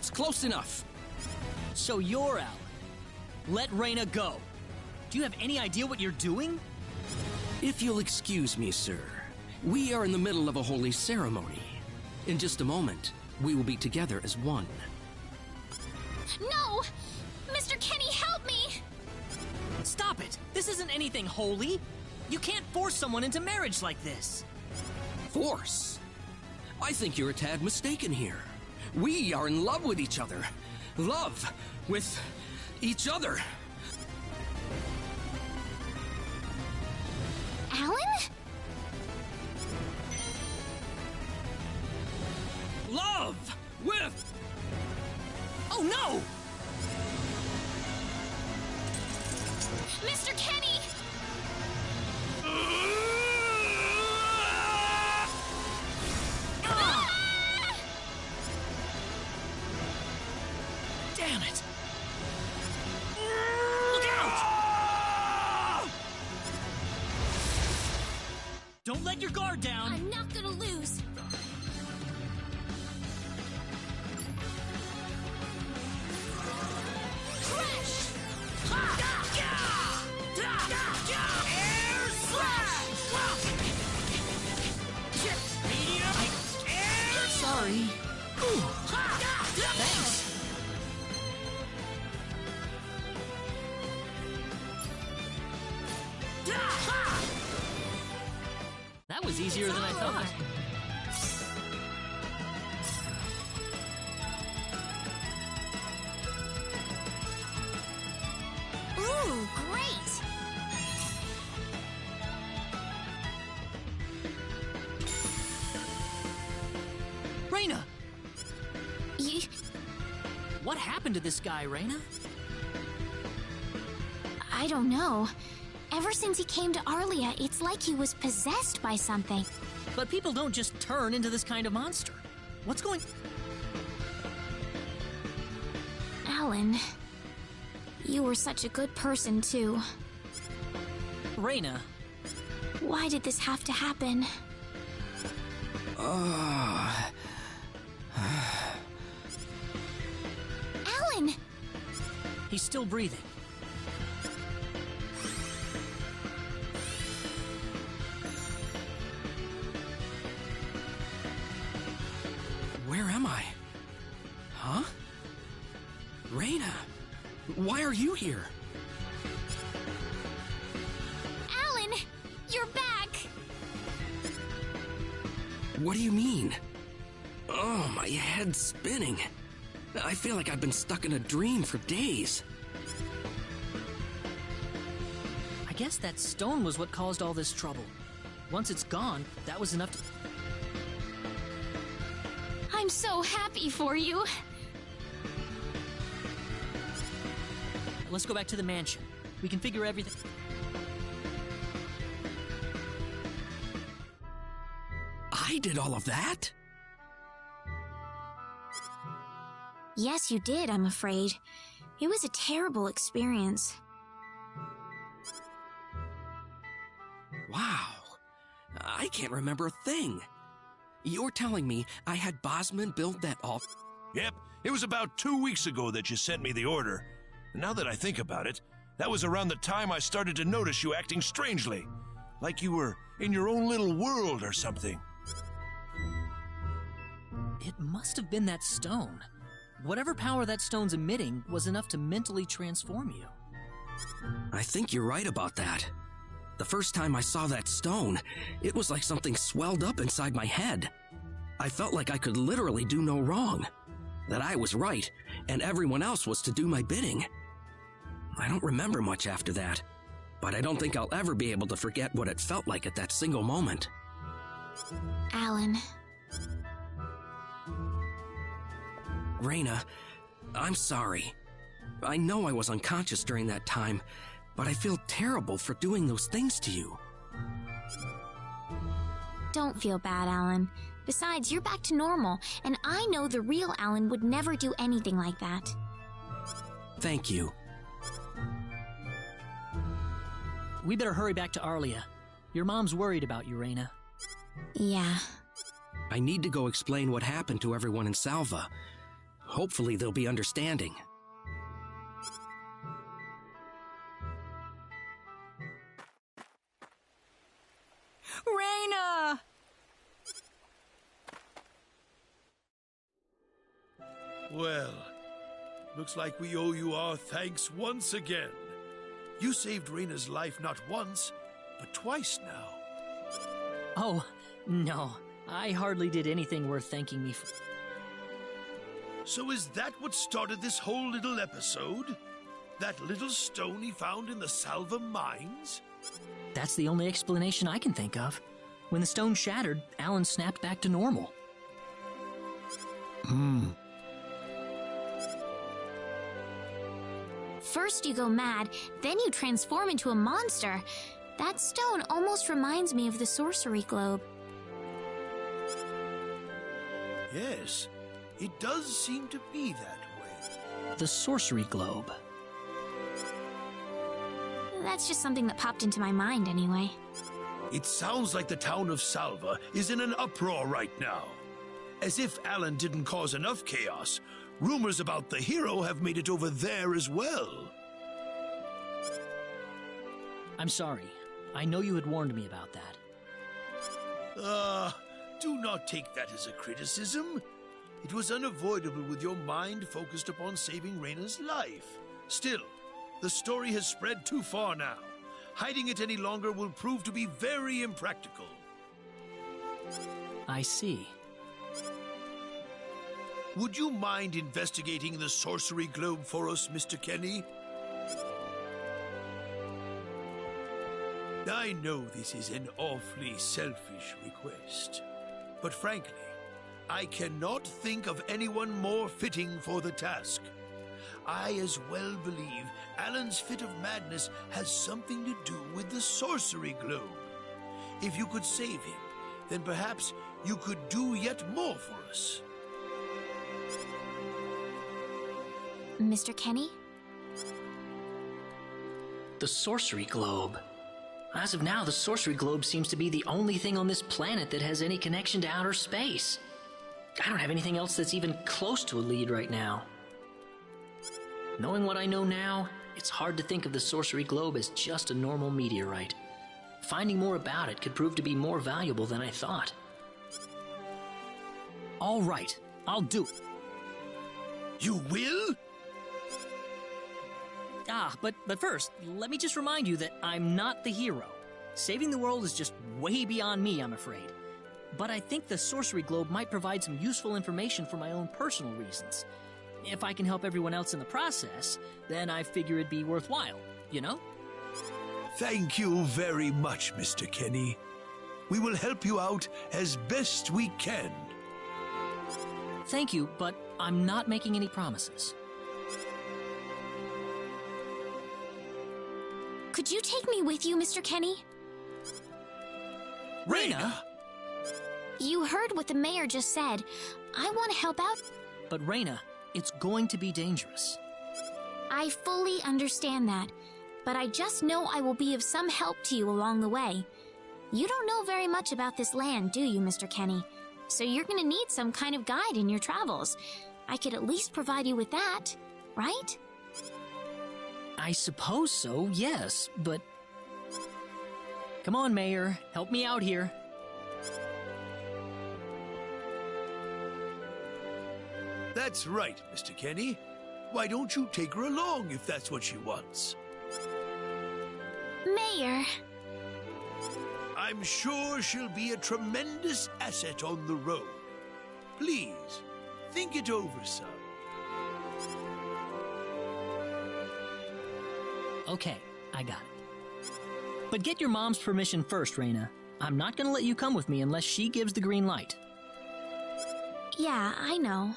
That's close enough. So you're Alan. Let Reyna go. Do you have any idea what you're doing? If you'll excuse me, sir, we are in the middle of a holy ceremony. In just a moment, we will be together as one. No! Mr. Kenny, help me! Stop it! This isn't anything holy. You can't force someone into marriage like this. Force? I think you're a tad mistaken here. We are in love with each other. Love with each other. Alan? Love with... Oh no! Mr. Kenny! Damn it! Look out! Don't let your guard down! I'm not gonna lose! Crash! Air slash! Medium air! Sorry. Thanks. That was easier than I thought. Ooh, great! Reyna! You... What happened to this guy, Reyna? I don't know. Ever since he came to Arlia, it's like he was possessed by something. But people don't just turn into this kind of monster. What's going... Alan, you were such a good person, too. Reyna. Why did this have to happen? Alan! He's still breathing. Where am I? Huh? Reyna, why are you here? Alan! You're back! What do you mean? Oh, my head's spinning. I feel like I've been stuck in a dream for days. I guess that stone was what caused all this trouble. Once it's gone, that was enough to... I'm so happy for you. Let's go back to the mansion. We can figure everything... I did all of that? Yes, you did, I'm afraid. It was a terrible experience. Wow. I can't remember a thing. You're telling me I had Bosman build that off? Yep, it was about 2 weeks ago that you sent me the order. Now that I think about it, that was around the time I started to notice you acting strangely. Like you were in your own little world or something. It must have been that stone. Whatever power that stone's emitting was enough to mentally transform you. I think you're right about that. The first time I saw that stone, it was like something swelled up inside my head. I felt like I could literally do no wrong. That I was right, and everyone else was to do my bidding. I don't remember much after that, but I don't think I'll ever be able to forget what it felt like at that single moment. Alan. Reyna, I'm sorry. I know I was unconscious during that time, but I feel terrible for doing those things to you. Don't feel bad, Alan. Besides, you're back to normal, and I know the real Alan would never do anything like that. Thank you. We better hurry back to Arlia. Your mom's worried about you, Reyna. Yeah. I need to go explain what happened to everyone in Salva. Hopefully they'll be understanding. Raina! Well, looks like we owe you our thanks once again. You saved Raina's life not once, but twice now. Oh, no. I hardly did anything worth thanking me for. So is that what started this whole little episode? That little stone he found in the Salva mines? That's the only explanation I can think of. When the stone shattered, Alan snapped back to normal. First you go mad, then you transform into a monster. That stone almost reminds me of the sorcery globe. Yes, it does seem to be that way. The sorcery globe. That's just something that popped into my mind anyway. It sounds like the town of Salva is in an uproar right now. As if Alan didn't cause enough chaos, rumors about the hero have made it over there as well. I'm sorry. I know you had warned me about that. Do not take that as a criticism. It was unavoidable with your mind focused upon saving Raina's life. Still, the story has spread too far now. Hiding it any longer will prove to be very impractical. I see. Would you mind investigating the sorcery globe for us, Mr. Kenny? I know this is an awfully selfish request, but frankly, I cannot think of anyone more fitting for the task. I as well believe Alan's fit of madness has something to do with the sorcery globe. If you could save him, then perhaps you could do yet more for us. Mr. Kenny? The sorcery globe. As of now, the sorcery globe seems to be the only thing on this planet that has any connection to outer space. I don't have anything else that's even close to a lead right now. Knowing what I know now, it's hard to think of the sorcery globe as just a normal meteorite. Finding more about it could prove to be more valuable than I thought. All right, I'll do it. You will? But first, let me just remind you that I'm not the hero. Saving the world is just way beyond me, I'm afraid. But I think the sorcery globe might provide some useful information for my own personal reasons. If I can help everyone else in the process, then I figure it'd be worthwhile, you know? Thank you very much, Mr. Kenny. We will help you out as best we can. Thank you, but I'm not making any promises. Could you take me with you, Mr. Kenny? Raina! You heard what the mayor just said. I want to help out. But Raina, it's going to be dangerous. I fully understand that, but I just know I will be of some help to you along the way. You don't know very much about this land, do you, Mr. Kenny? So you're going to need some kind of guide in your travels. I could at least provide you with that, right? I suppose so, yes, but... Come on, Mayor, help me out here. That's right, Mr. Kenny. Why don't you take her along if that's what she wants? Mayor! I'm sure she'll be a tremendous asset on the road. Please, think it over some. Okay, I got it. But get your mom's permission first, Raina. I'm not gonna let you come with me unless she gives the green light. Yeah, I know.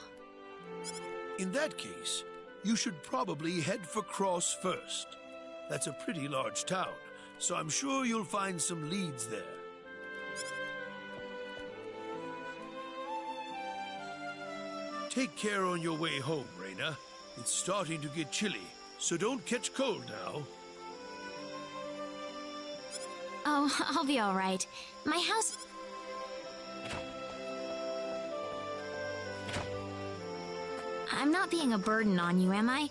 In that case, you should probably head for Cross first. That's a pretty large town, so I'm sure you'll find some leads there. Take care on your way home, Raina. It's starting to get chilly, so don't catch cold now. Oh, I'll be all right. My house... I'm not being a burden on you, am I?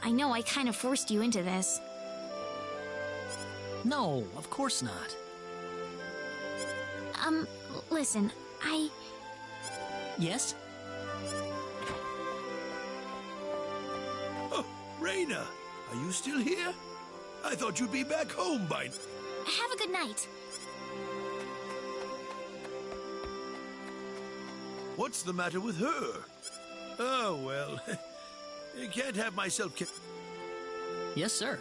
I know I kind of forced you into this. No, of course not. Listen, Yes? Oh, Raina, are you still here? I thought you'd be back home by... Have a good night. What's the matter with her? Oh, well, I can't have myself... Yes, sir.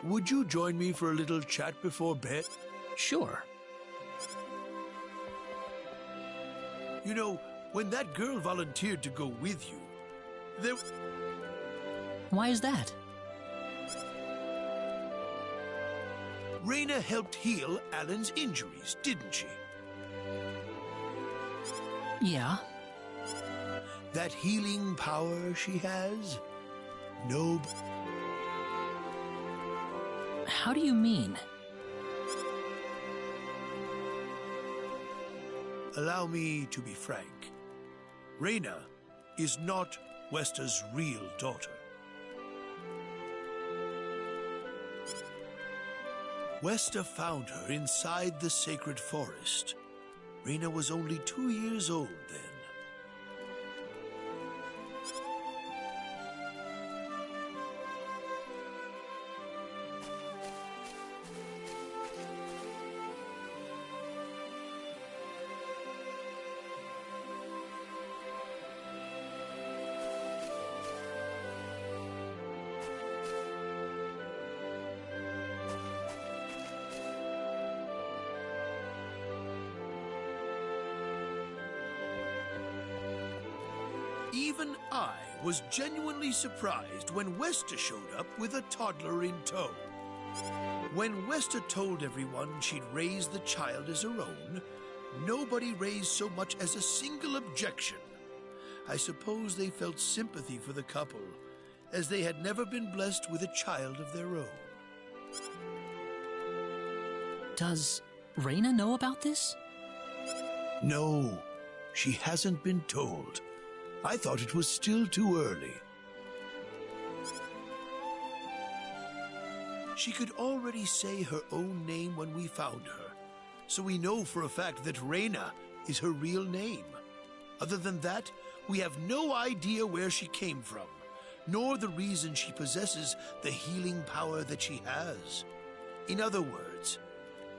Would you join me for a little chat before bed? Sure. You know, when that girl volunteered to go with you, there... Why is that? Raina helped heal Alan's injuries, didn't she? Yeah. That healing power she has? No... How do you mean? Allow me to be frank. Raina is not Westa's real daughter. Westa found her inside the sacred forest. Raina was only 2 years old then. Even I was genuinely surprised when Westa showed up with a toddler in tow. When Westa told everyone she'd raised the child as her own, nobody raised so much as a single objection. I suppose they felt sympathy for the couple, as they had never been blessed with a child of their own. Does Raina know about this? No, she hasn't been told. I thought it was still too early. She could already say her own name when we found her, so we know for a fact that Raina is her real name. Other than that, we have no idea where she came from, nor the reason she possesses the healing power that she has. In other words,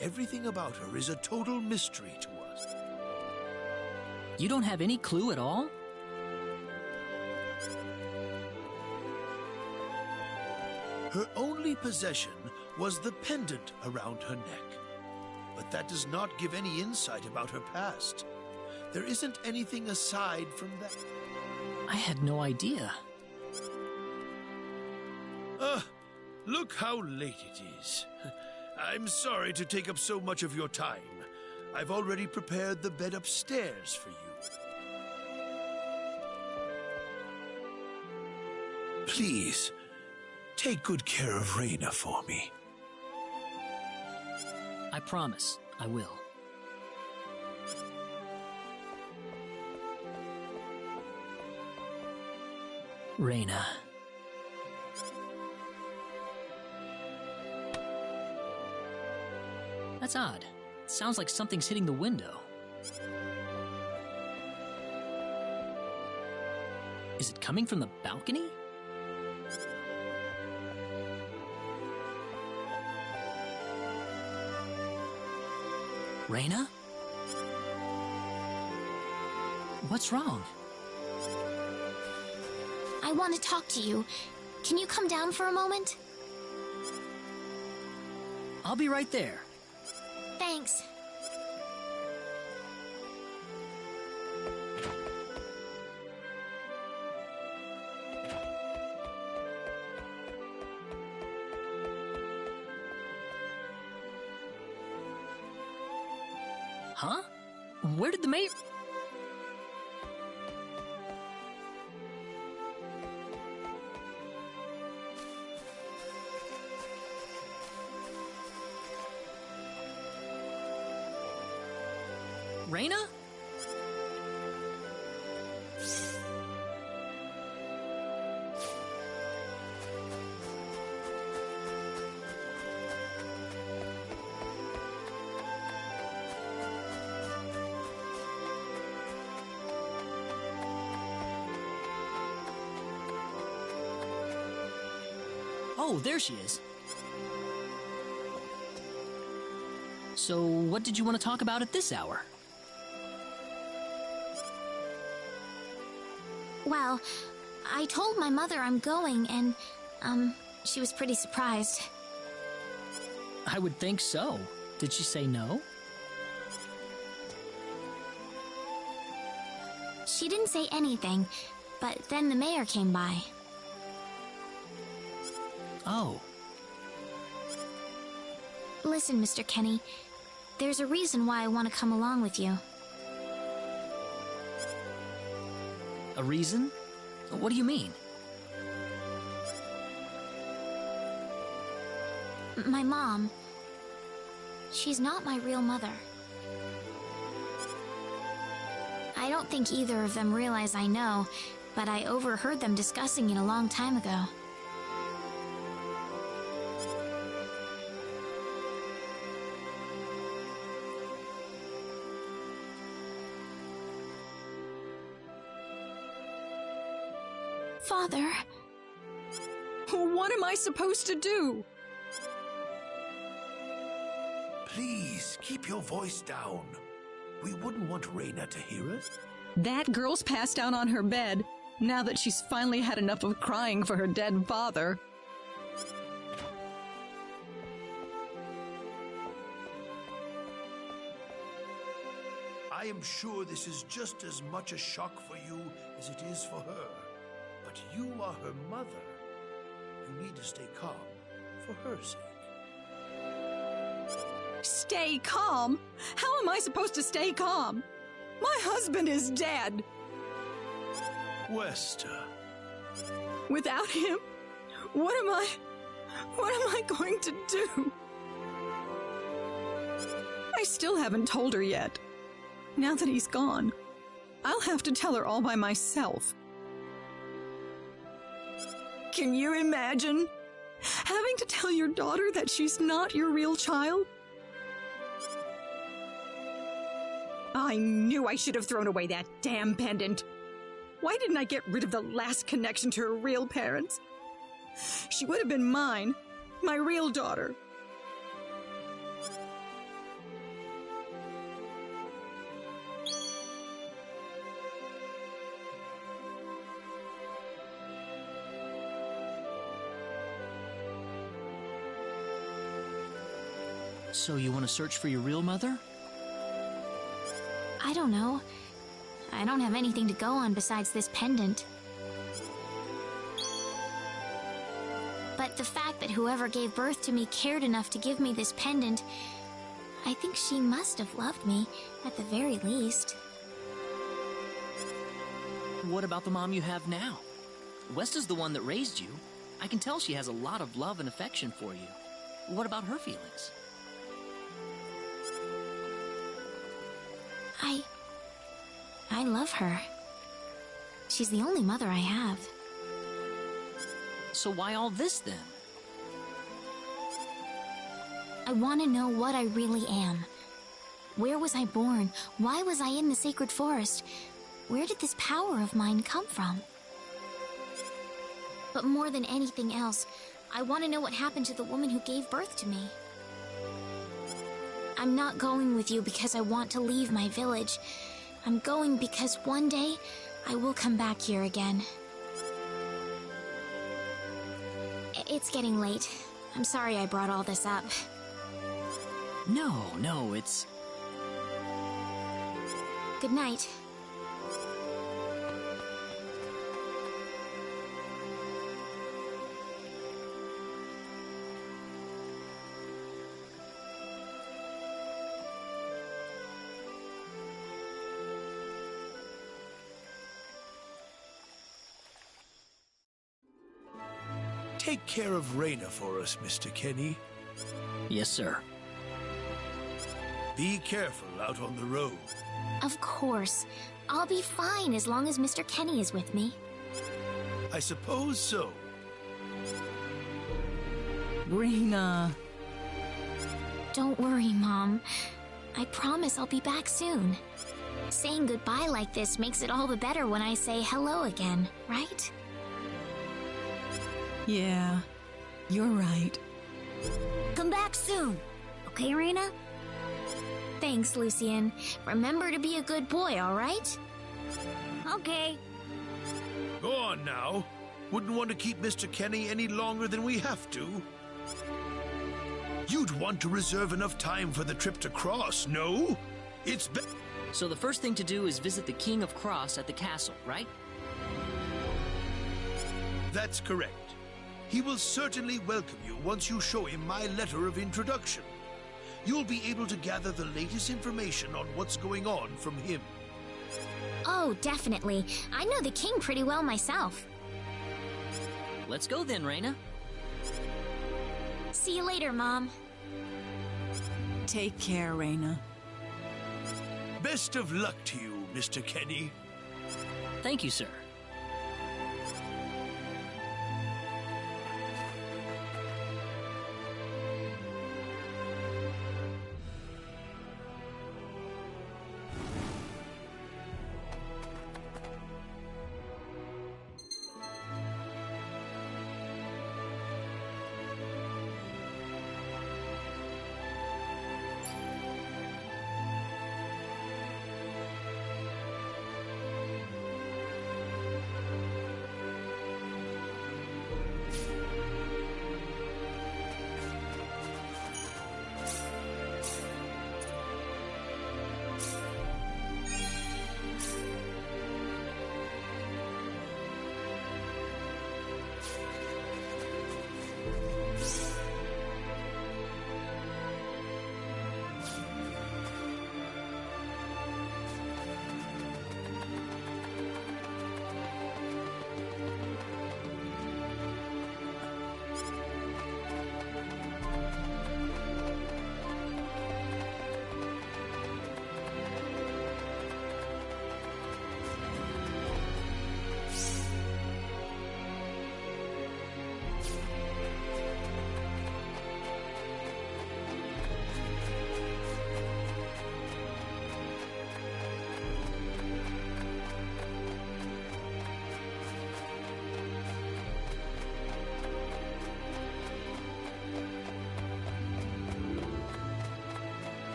everything about her is a total mystery to us. You don't have any clue at all? Her only possession was the pendant around her neck. But that does not give any insight about her past. There isn't anything aside from that. I had no idea. Look how late it is. I'm sorry to take up so much of your time. I've already prepared the bed upstairs for you. Please, take good care of Raina for me. I promise, I will. Reina. That's odd. It sounds like something's hitting the window. Is it coming from the balcony? Reina? What's wrong? I want to talk to you. Can you come down for a moment? I'll be right there. Thanks. Huh? Where did the mayor... Reina? Oh, there she is. So, what did you want to talk about at this hour? Well, I told my mother I'm going, and, she was pretty surprised. I would think so. Did she say no? She didn't say anything, but then the mayor came by. Oh. Listen, Mr. Kenny, there's a reason why I want to come along with you. A reason? What do you mean? My mom. She's not my real mother. I don't think either of them realize I know, but I overheard them discussing it a long time ago. Father. What am I supposed to do? Please, keep your voice down. We wouldn't want Reina to hear us. That girl's passed out on her bed, now that she's finally had enough of crying for her dead father. I am sure this is just as much a shock for you as it is for her. But you are her mother. You need to stay calm for her sake. Stay calm? How am I supposed to stay calm? My husband is dead. Westa. Without him, what am I going to do? I still haven't told her yet. Now that he's gone, I'll have to tell her all by myself. Can you imagine having to tell your daughter that she's not your real child? I knew I should have thrown away that damn pendant. Why didn't I get rid of the last connection to her real parents? She would have been mine, my real daughter. So you want to search for your real mother? I don't know. I don't have anything to go on besides this pendant. But the fact that whoever gave birth to me cared enough to give me this pendant, I think she must have loved me, at the very least. What about the mom you have now? Westa's the one that raised you. I can tell she has a lot of love and affection for you. What about her feelings? I love her. She's the only mother I have. So why all this then? I want to know what I really am. Where was I born? Why was I in the sacred forest? Where did this power of mine come from? But more than anything else, I want to know what happened to the woman who gave birth to me. I'm not going with you because I want to leave my village. I'm going because one day I will come back here again. It's getting late. I'm sorry I brought all this up. No, it's... Good night. Take care of Raina for us, Mr. Kenny. Yes, sir. Be careful out on the road. Of course. I'll be fine as long as Mr. Kenny is with me. I suppose so. Raina. Don't worry, Mom. I promise I'll be back soon. Saying goodbye like this makes it all the better when I say hello again, right? Yeah, you're right. Come back soon. Okay, Raina? Thanks, Lucian. Remember to be a good boy, all right? Okay. Go on now. Wouldn't want to keep Mr. Kenny any longer than we have to. You'd want to reserve enough time for the trip to Cross, no? It's So the first thing to do is visit the King of Cross at the castle, right? That's correct. He will certainly welcome you once you show him my letter of introduction. You'll be able to gather the latest information on what's going on from him. Oh, definitely. I know the king pretty well myself. Let's go then, Raina. See you later, Mom. Take care, Raina. Best of luck to you, Mr. Kenny. Thank you, sir.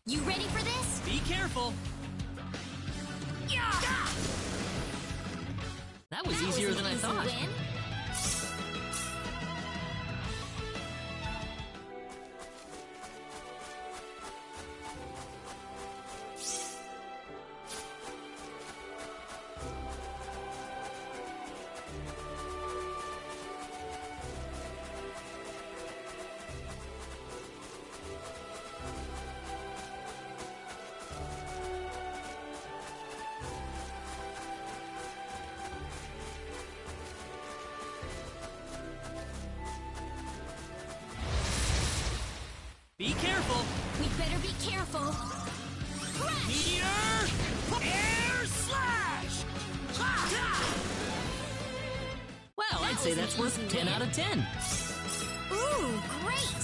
You ready for this? Be careful. Yeah! That was easier than I thought. Win. Be careful! We'd better be careful. Crash! Meteor! Air slash! Well, I'd say that's worth 10 out of 10. Ooh, great!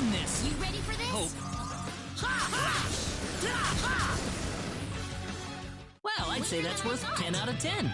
win this. You ready for this? Hope. Well, I'd say that's worth 10 out of 10.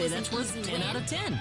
say that's worth 10 out of 10.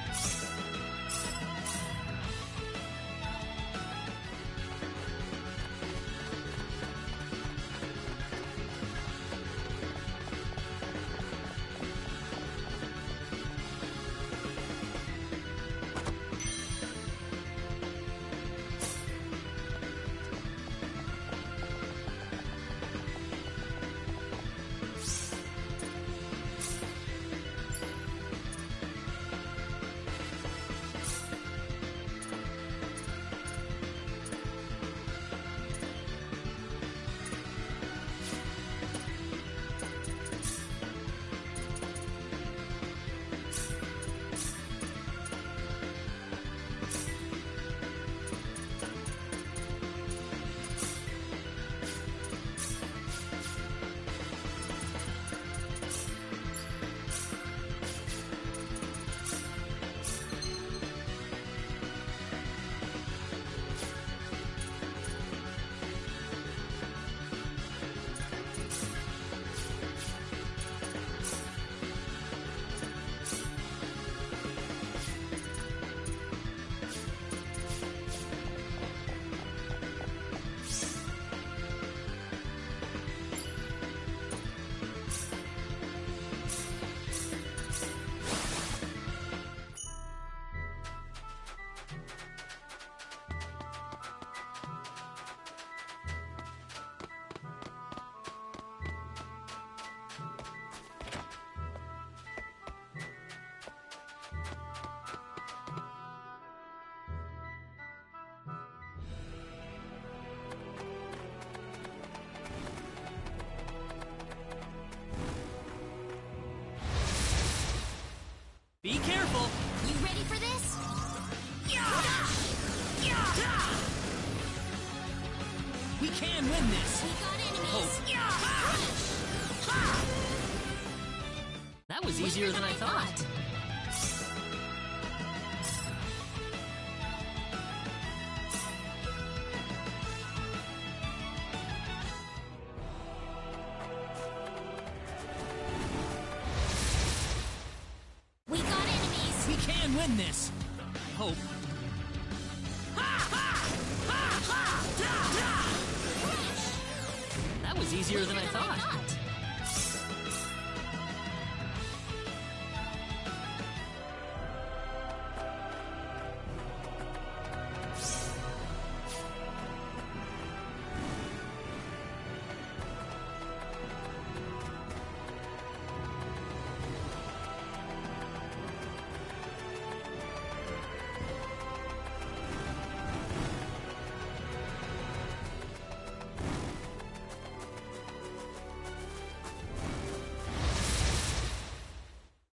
Be careful! You ready for this? We can win this! We got enemies! That was easier than I thought. We got enemies! We can win this! I hope. That was easier than I thought.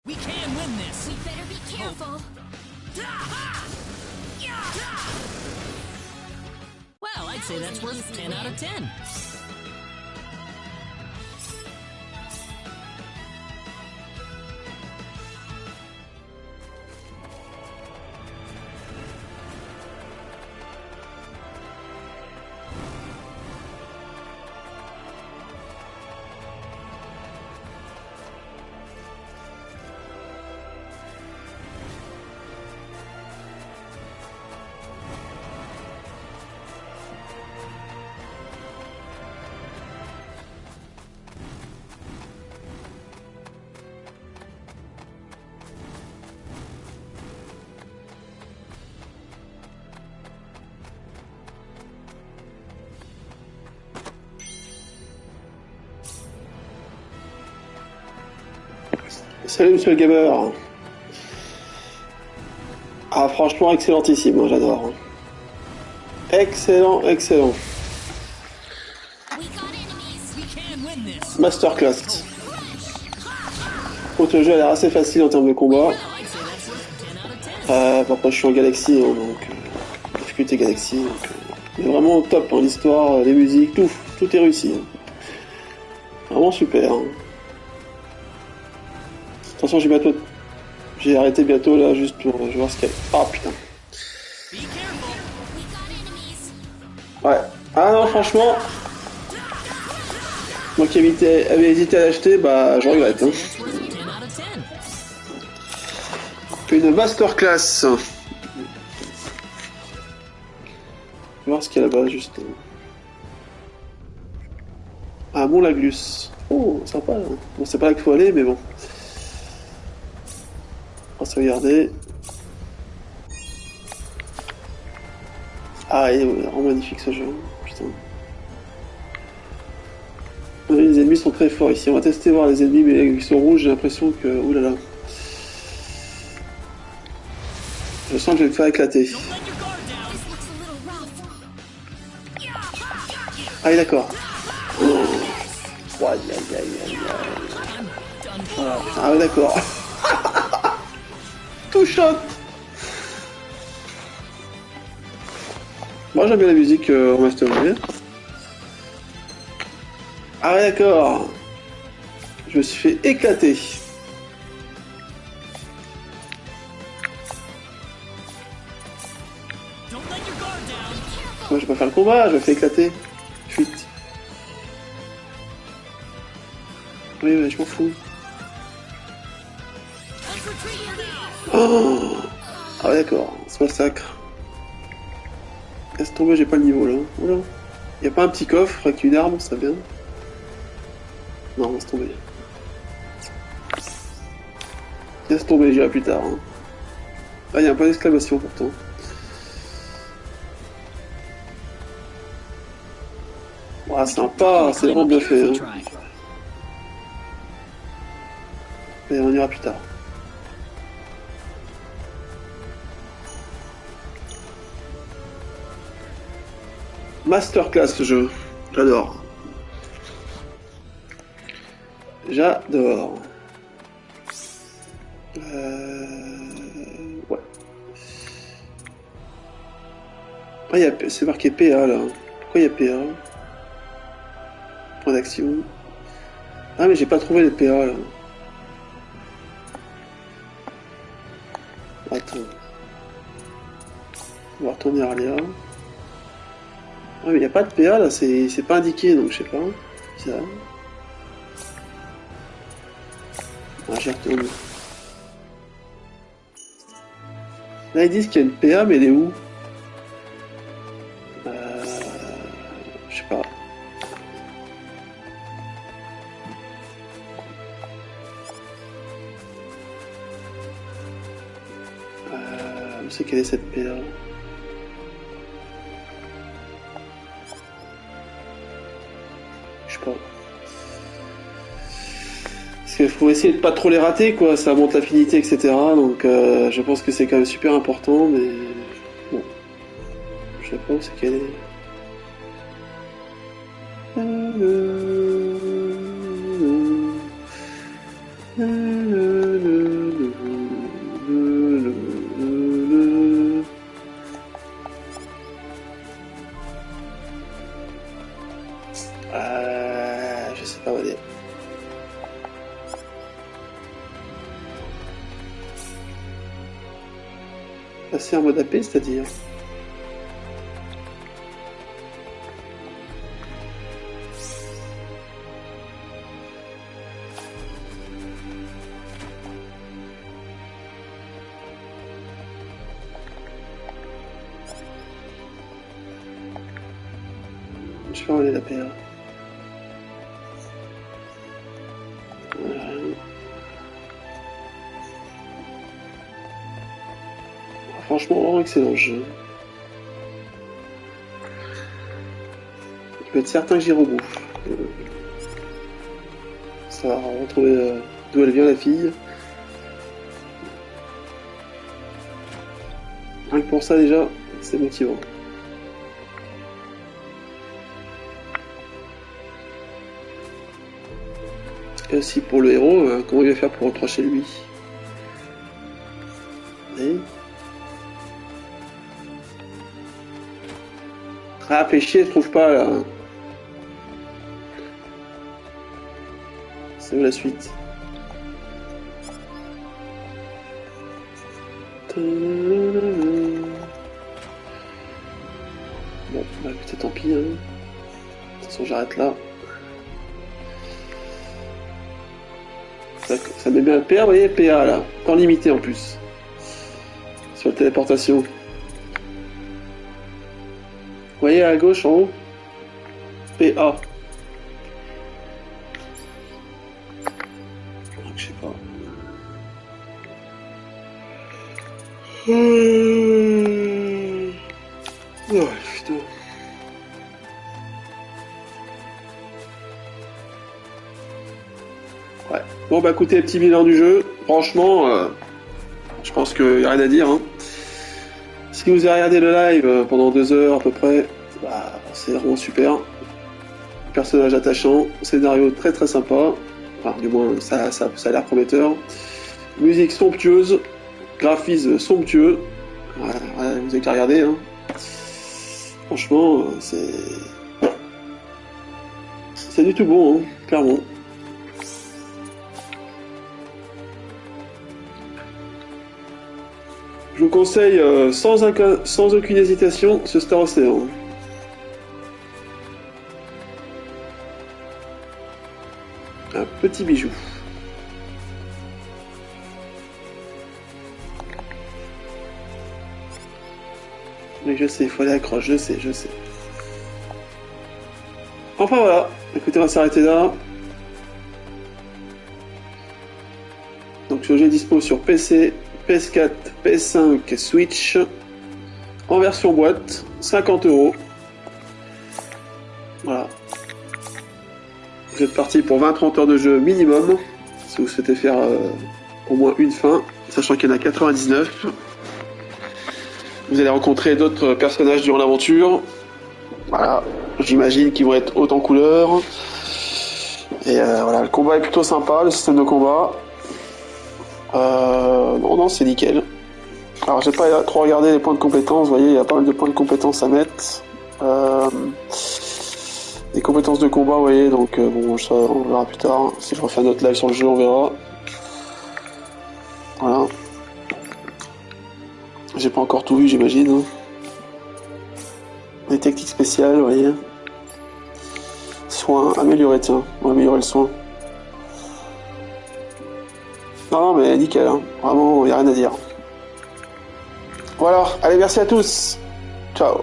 We can win this! We better be careful! Well, I'd say that's worth 10 out of 10. Salut monsieur le gamer. Ah franchement excellentissime, moi j'adore. Excellent, excellent. Masterclass. Autre jeu a l'air assez facile en termes de combat. Après je suis en Galaxy, hein, donc difficulté Galaxy. Donc, mais vraiment top, hein, l'histoire, les musiques, tout est réussi. Hein. Vraiment super. Hein. Attention, j'ai arrêté bientôt là, juste pour voir ce qu'il y a. Ah putain. Ouais. Ah non, franchement, moi qui avais hésité à l'acheter, bah je regrette. Hein. fait une masterclass. On va voir ce qu'il y a là-bas, juste. Ah, Mont Laglus. Oh, sympa. Hein. Bon, c'est pas là qu'il faut aller, mais bon. On va se regarder. Ah, il est vraiment magnifique ce jeu. Putain. Oui, les ennemis sont très forts ici. On va tester voir les ennemis, mais ils sont rouges, j'ai l'impression que... Ouh là là. Je sens que je vais me faire éclater. Ah oui, d'accord. Oh, aïe, aïe, aïe, aïe, aïe. Ah oui, d'accord. Tout shot. Moi j'aime bien la musique remasterisée. Ah ouais, d'accord. Je me suis fait éclater. Moi je vais pas faire le combat, je me fais éclater. Fuite. Oui, mais je m'en fous. Oh, ah ouais, d'accord, c'est massacre. Laisse tomber, j'ai pas le niveau là. Oula. Y'a pas un petit coffre avec une arme, ça vient. Non, laisse tomber. Laisse tomber, j'irai plus tard. Hein. Ah, y'a un point d'exclamation pourtant. Ah, sympa, c'est vraiment bien fait. Hein. Et on ira plus tard. Masterclass ce jeu. J'adore. J'adore. Ouais. Ah, c'est marqué PA là. Pourquoi il y a PA? Point d'action. Ah, mais j'ai pas trouvé les PA là. Attends. On va retourner à Arlia. Ah, mais il n'y a pas de PA là, c'est pas indiqué donc je sais pas. Ça. Ah, j'y retourne. Là ils disent qu'il y a une PA, mais elle est où? Je sais pas. Où c'est qu'elle est cette PA? Je sais pas. Parce qu'il faut essayer de pas trop les rater, quoi. Ça monte l'affinité, etc. Donc je pense que c'est quand même super important, mais bon. Je sais pas où c'est qu'elle est. Je sais pas où elle est. Passer en mode AP, c'est-à-dire? Je sais pas où elle est la PA. Franchement, vraiment excellent le jeu. Je peux être certain que j'y rebouffe. Ça va retrouver d'où elle vient la fille. Rien que pour ça déjà, c'est motivant. Et aussi pour le héros, comment il va faire pour rentrer chez lui? Et... Ah, fait chier, je trouve pas là. C'est où la suite? Bon, bah écoutez, tant pis. Hein. De toute façon, j'arrête là. Ça met bien le PA, vous voyez, PA là. Temps limité en plus. sur la téléportation. Vous voyez à gauche en haut? PA. Je sais pas. Oh putain. Ouais. Bon bah écoutez, petit bilan du jeu. Franchement, je pense qu'il n'y a rien à dire. Hein. Si vous avez regardé le live pendant 2 heures à peu près, bah, c'est vraiment super. Personnage attachant, scénario très très sympa. Enfin, du moins, ça a l'air prometteur. Musique somptueuse, graphisme somptueux. Voilà, vous avez qu'à regarder. Hein. Franchement, c'est du tout bon, hein, clairement. Je vous conseille sans aucune hésitation ce Star Ocean. Un petit bijou. Mais je sais, il faut aller accroche, je sais. Enfin voilà, écoutez, on va s'arrêter là. Donc ce jeu est dispo sur PC, PS4, PS5, Switch, en version boîte, 50 €. Voilà. Vous êtes parti pour 20-30 heures de jeu minimum, si vous souhaitez faire au moins une fin, sachant qu'il y en a 99. Vous allez rencontrer d'autres personnages durant l'aventure. Voilà, j'imagine qu'ils vont être haut en couleur. Et voilà, le combat est plutôt sympa, le système de combat. Non, c'est nickel. Alors, j'ai pas trop regardé les points de compétences. Vous voyez, il y a pas mal de points de compétences à mettre. Des compétences de combat, vous voyez, donc bon, ça, on verra plus tard. Si je refais un autre live sur le jeu, on verra. Voilà. J'ai pas encore tout vu, j'imagine. Hein. Des techniques spéciales, vous voyez. Soin amélioré, tiens. On va améliorer le soin. Non, mais nickel, hein. Vraiment, il n'y a rien à dire. Voilà, allez, merci à tous. Ciao.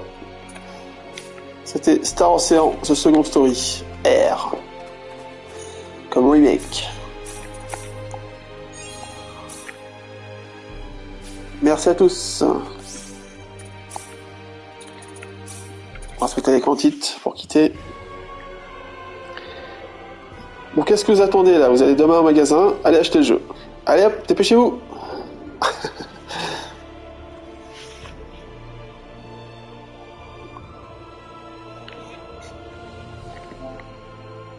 C'était Star Ocean, The Second Story. R. Comme remake. Merci à tous. On va se mettre à l'écran titre pour quitter. Bon, qu'est-ce que vous attendez là? Vous allez demain au magasin, allez acheter le jeu. Allez hop, dépêchez-vous.